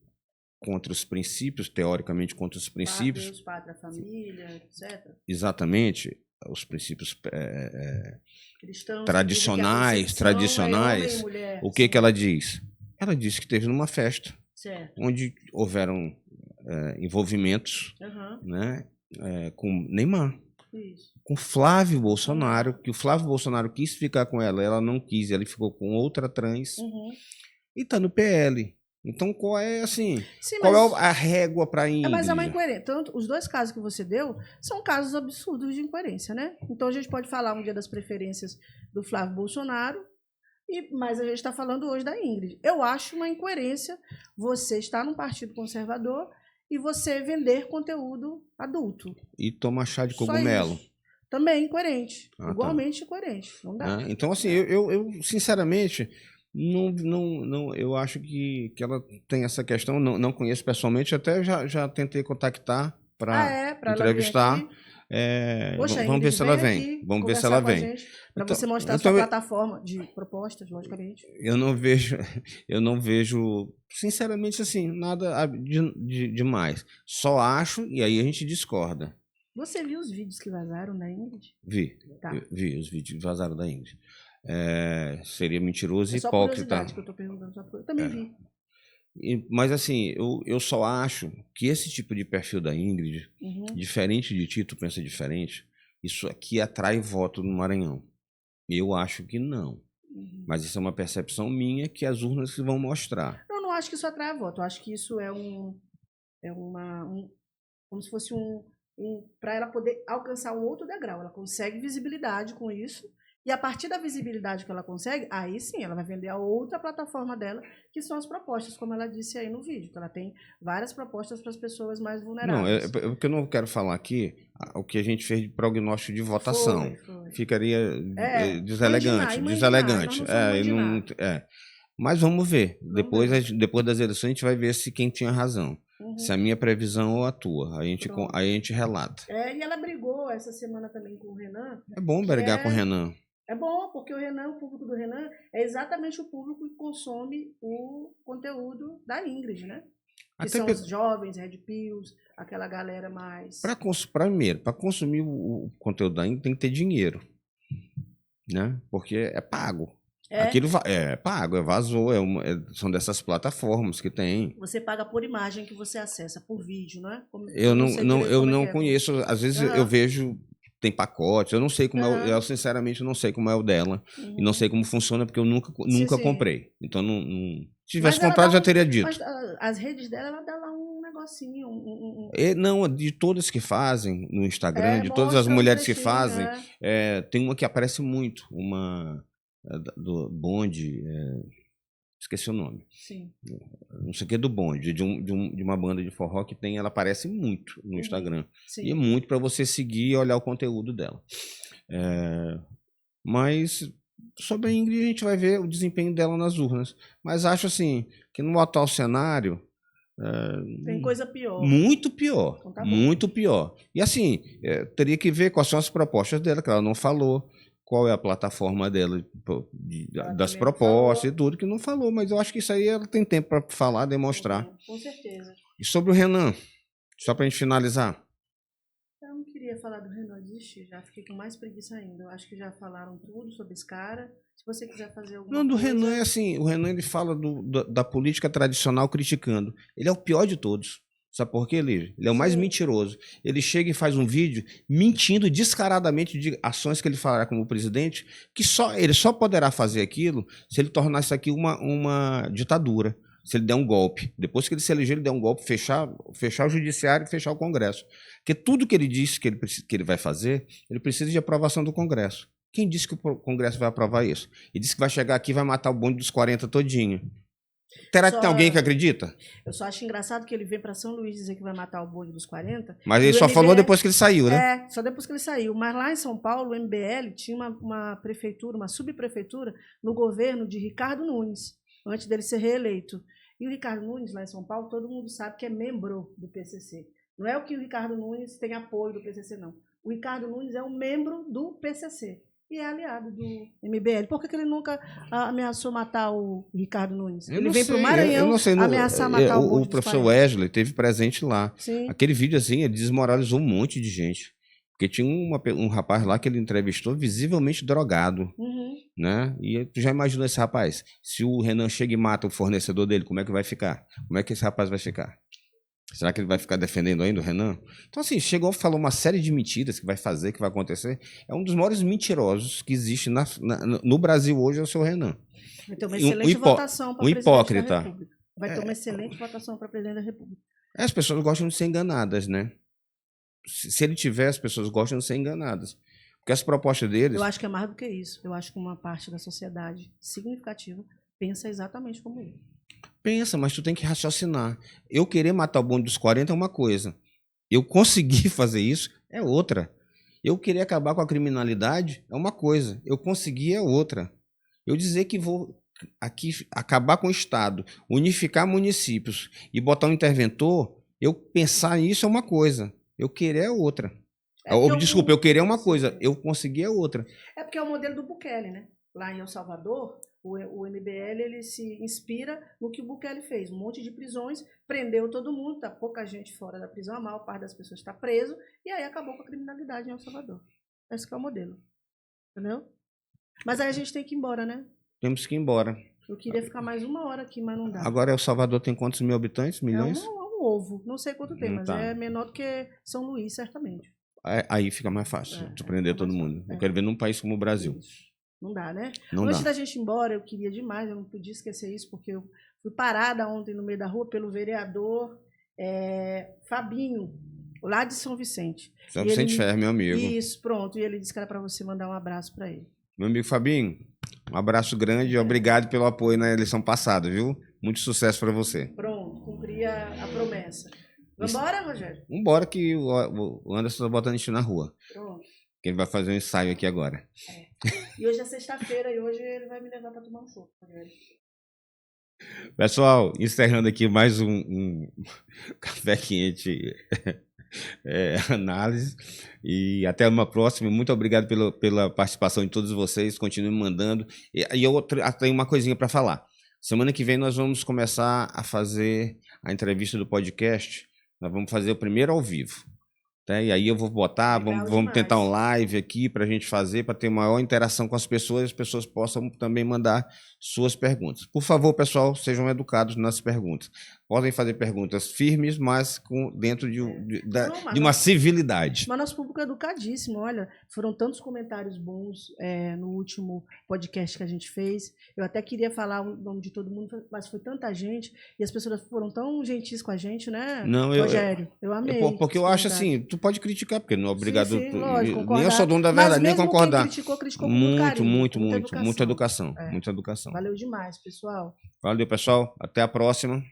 A: contra os princípios, teoricamente contra os princípios...
B: Deus, pátria, família, etc.
A: Exatamente, os princípios
B: cristãos,
A: tradicionais.
B: Homem, mulher,
A: o que ela diz? Ela disse que esteve numa festa,
B: certo,
A: onde houveram envolvimentos, né, com Neymar.
B: Isso.
A: Com Flávio Bolsonaro, que o Flávio Bolsonaro quis ficar com ela não quis, ele ficou com outra trans, e tá no PL. Então, qual é, assim, qual é a régua para Ingrid?
B: Mas é uma incoerência. Tanto, os dois casos que você deu são casos absurdos de incoerência, né? Então, a gente pode falar um dia das preferências do Flávio Bolsonaro, mas a gente está falando hoje da Ingrid. Eu acho uma incoerência você estar num partido conservador e você vender conteúdo adulto.
A: E tomar chá de cogumelo.
B: Também incoerente. Igualmente incoerente. Não dá.
A: Então, assim, eu sinceramente, eu acho que ela tem essa questão. Não conheço pessoalmente, até já tentei contactar para entrevistar.
B: Poxa,
A: vamos ver se ela vem. Vamos ver se ela vem.
B: Para você mostrar a sua plataforma de propostas, logicamente.
A: Eu não vejo, sinceramente, assim, nada demais. Só acho, e aí a gente discorda.
B: Você viu os vídeos que vazaram da Ingrid?
A: Vi. Tá. Vi os vídeos que vazaram da Ingrid. Seria mentiroso e
B: só
A: hipócrita.
B: Que eu tô perguntando, eu também vi.
A: Mas assim, eu só acho que esse tipo de perfil da Ingrid, diferente de ti, tu pensa diferente, isso aqui atrai voto no Maranhão. Eu acho que não. Mas isso é uma percepção minha que as urnas vão mostrar.
B: Eu não acho que isso atrai voto. Eu acho que isso é como se fosse para ela poder alcançar um outro degrau. Ela consegue visibilidade com isso. E a partir da visibilidade que ela consegue, aí sim, ela vai vender a outra plataforma dela, que são as propostas, como ela disse aí no vídeo. Então, ela tem várias propostas para as pessoas mais vulneráveis.
A: Não, o que eu não quero falar aqui, o que a gente fez de prognóstico de votação.
B: Foi.
A: Ficaria deselegante. Mas vamos ver. Depois das eleições, a gente vai ver se quem tinha razão. Se a minha previsão ou a tua. Aí a gente relata.
B: E ela brigou essa semana também com o Renan.
A: É bom brigar com o Renan.
B: É bom, porque o público do Renan é exatamente o público que consome o conteúdo da Ingrid, né? Que são os jovens, Red Pills, aquela galera mais...
A: Primeiro, para consumir o conteúdo da Ingrid tem que ter dinheiro, né? Porque é pago. Aquilo é pago, vazou, são dessas plataformas que tem.
B: Você paga por imagem que você acessa, por vídeo, não é?
A: Eu não conheço, às vezes eu vejo... Tem pacotes, eu não sei como eu sinceramente não sei como é o dela e não sei como funciona porque eu nunca comprei. Então se tivesse comprado já teria dito.
B: Mas as redes dela, ela dá lá um negocinho,
A: Não, de todas que fazem no Instagram, de todas as mulheres que fazem, tem uma que aparece muito, uma do Bonde, esqueci o nome.
B: Sim.
A: Não sei o que do Bonde, de uma banda de forró que ela aparece muito no Instagram.
B: Sim.
A: E é muito para você seguir e olhar o conteúdo dela. Mas sobre a Ingrid a gente vai ver o desempenho dela nas urnas. Mas acho assim, que no atual cenário...
B: tem coisa pior.
A: Muito pior.
B: Então tá
A: muito pior. E assim, teria que ver quais são as propostas dela, que ela não falou. Qual é a plataforma dela, das propostas e tudo, que não falou, mas eu acho que isso aí ela tem tempo para falar, demonstrar.
B: Com certeza.
A: E sobre o Renan, só para a gente finalizar.
B: Eu não queria falar do Renan, desistir, já fiquei com mais preguiça ainda. Eu acho que já falaram tudo sobre esse cara. Se você quiser fazer alguma coisa...
A: Não, do Renan é assim, o Renan ele fala da política tradicional criticando. Ele é o pior de todos. Sabe por quê, Lígia? Ele é o mais mentiroso. Ele chega e faz um vídeo mentindo descaradamente de ações que ele fará como presidente, que ele só poderá fazer aquilo se ele tornar isso aqui uma ditadura, se ele der um golpe. Depois que ele se eleger, ele der um golpe, fechar o judiciário e fechar o Congresso. Porque tudo que ele disse que ele vai fazer, ele precisa de aprovação do Congresso. Quem disse que o Congresso vai aprovar isso? E disse que vai chegar aqui e vai matar o bonde dos 40 todinho. Terá que ter alguém que acredita?
B: Eu só acho engraçado que ele vem para São Luís dizer que vai matar o bonde dos 40.
A: Mas ele só falou depois que ele saiu, né?
B: Só depois que ele saiu. Mas lá em São Paulo, o MBL tinha uma prefeitura, uma subprefeitura, no governo de Ricardo Nunes, antes dele ser reeleito. E o Ricardo Nunes, lá em São Paulo, todo mundo sabe que é membro do PCC. Não é o que o Ricardo Nunes tem apoio do PCC, não. O Ricardo Nunes é um membro do PCC. E é aliado do MBL. Por que ele nunca ameaçou matar o Ricardo Nunes? Ele vem para o Maranhão ameaçar matar o bonde.
A: O professor Wesley teve presente lá.
B: Sim.
A: Aquele vídeo, assim, ele desmoralizou um monte de gente. Porque tinha um rapaz lá que ele entrevistou visivelmente drogado. Né? E tu já imaginou esse rapaz? Se o Renan chega e mata o fornecedor dele, como é que vai ficar? Como é que esse rapaz vai ficar? Será que ele vai ficar defendendo ainda o Renan? Então, assim, chegou e falou uma série de mentiras que vai fazer, que vai acontecer. É um dos maiores mentirosos que existe no Brasil hoje, é o seu Renan.
B: Vai ter uma excelente votação para presidente
A: hipócrita.
B: da República. Vai ter uma excelente votação para presidente da República.
A: As pessoas gostam de ser enganadas, né? Se ele tiver, as pessoas gostam de ser enganadas. Porque as propostas deles...
B: Eu acho que é mais do que isso. Eu acho que uma parte da sociedade significativa pensa exatamente como ele.
A: Pensa, mas tu tem que raciocinar. Eu querer matar o bonde dos 40 é uma coisa. Eu conseguir fazer isso é outra. Eu querer acabar com a criminalidade é uma coisa. Eu conseguir é outra. Eu dizer que vou aqui acabar com o Estado, unificar municípios e botar um interventor, eu pensar nisso é uma coisa. Eu querer é outra. Desculpa, eu querer é uma coisa. Eu conseguir é outra.
B: É porque é o modelo do Bukele, né? Lá em El Salvador, o MBL ele se inspira no que o Bukele fez. Um monte de prisões, prendeu todo mundo, tá pouca gente fora da prisão, a maior parte das pessoas está preso, e aí acabou com a criminalidade em El Salvador. Esse que é o modelo. Entendeu? Mas aí a gente tem que ir embora, né?
A: Temos que ir embora.
B: Eu queria ficar mais uma hora aqui, mas não dá.
A: Agora El Salvador tem quantos mil habitantes? Milhões?
B: É um ovo. Não sei quanto tem, mas é menor do que São Luís, certamente.
A: Aí fica mais fácil de prender todo mundo. Eu quero ver num país como o Brasil.
B: Não dá, né?
A: Não
B: Antes
A: dá.
B: da gente ir embora, eu queria demais, eu não podia esquecer isso, porque eu fui parada ontem no meio da rua pelo vereador Fabinho, lá de São Vicente.
A: São Vicente Ferro, meu amigo.
B: Isso, pronto. E ele disse que era para você mandar um abraço para ele.
A: Meu amigo Fabinho, um abraço grande e obrigado pelo apoio na eleição passada, viu? Muito sucesso para você.
B: Pronto, cumpri a promessa. Vamos embora, Rogério?
A: Vambora que o Anderson tá botando isso na rua.
B: Pronto.
A: Que ele vai fazer um ensaio aqui agora.
B: E hoje é sexta-feira e hoje ele vai me levar para tomar um chopp, Rogério.
A: Pessoal, encerrando aqui mais um Café Quente análise. E até uma próxima. Muito obrigado pela participação de todos vocês. Continuem mandando. E eu tenho uma coisinha para falar. Semana que vem nós vamos começar a fazer a entrevista do podcast. Nós vamos fazer o primeiro ao vivo. Tá? E aí eu vou botar, vamos tentar um live aqui para a gente fazer, para ter maior interação com as pessoas possam também mandar suas perguntas. Por favor, pessoal, sejam educados nas perguntas. Podem fazer perguntas firmes, mas dentro de uma civilidade.
B: Mas nosso público é educadíssimo, olha, foram tantos comentários bons no último podcast que a gente fez. Eu até queria falar o nome de todo mundo, mas foi tanta gente, e as pessoas foram tão gentis com a gente, né, Rogério? Eu amei.
A: Porque eu acho assim, tu pode criticar, porque não é obrigado.
B: Lógico,
A: nem eu sou dono da verdade, nem concordar.
B: Quem criticou com carinho,
A: muita educação. Muita educação.
B: Valeu demais, pessoal.
A: Valeu, pessoal. Até a próxima.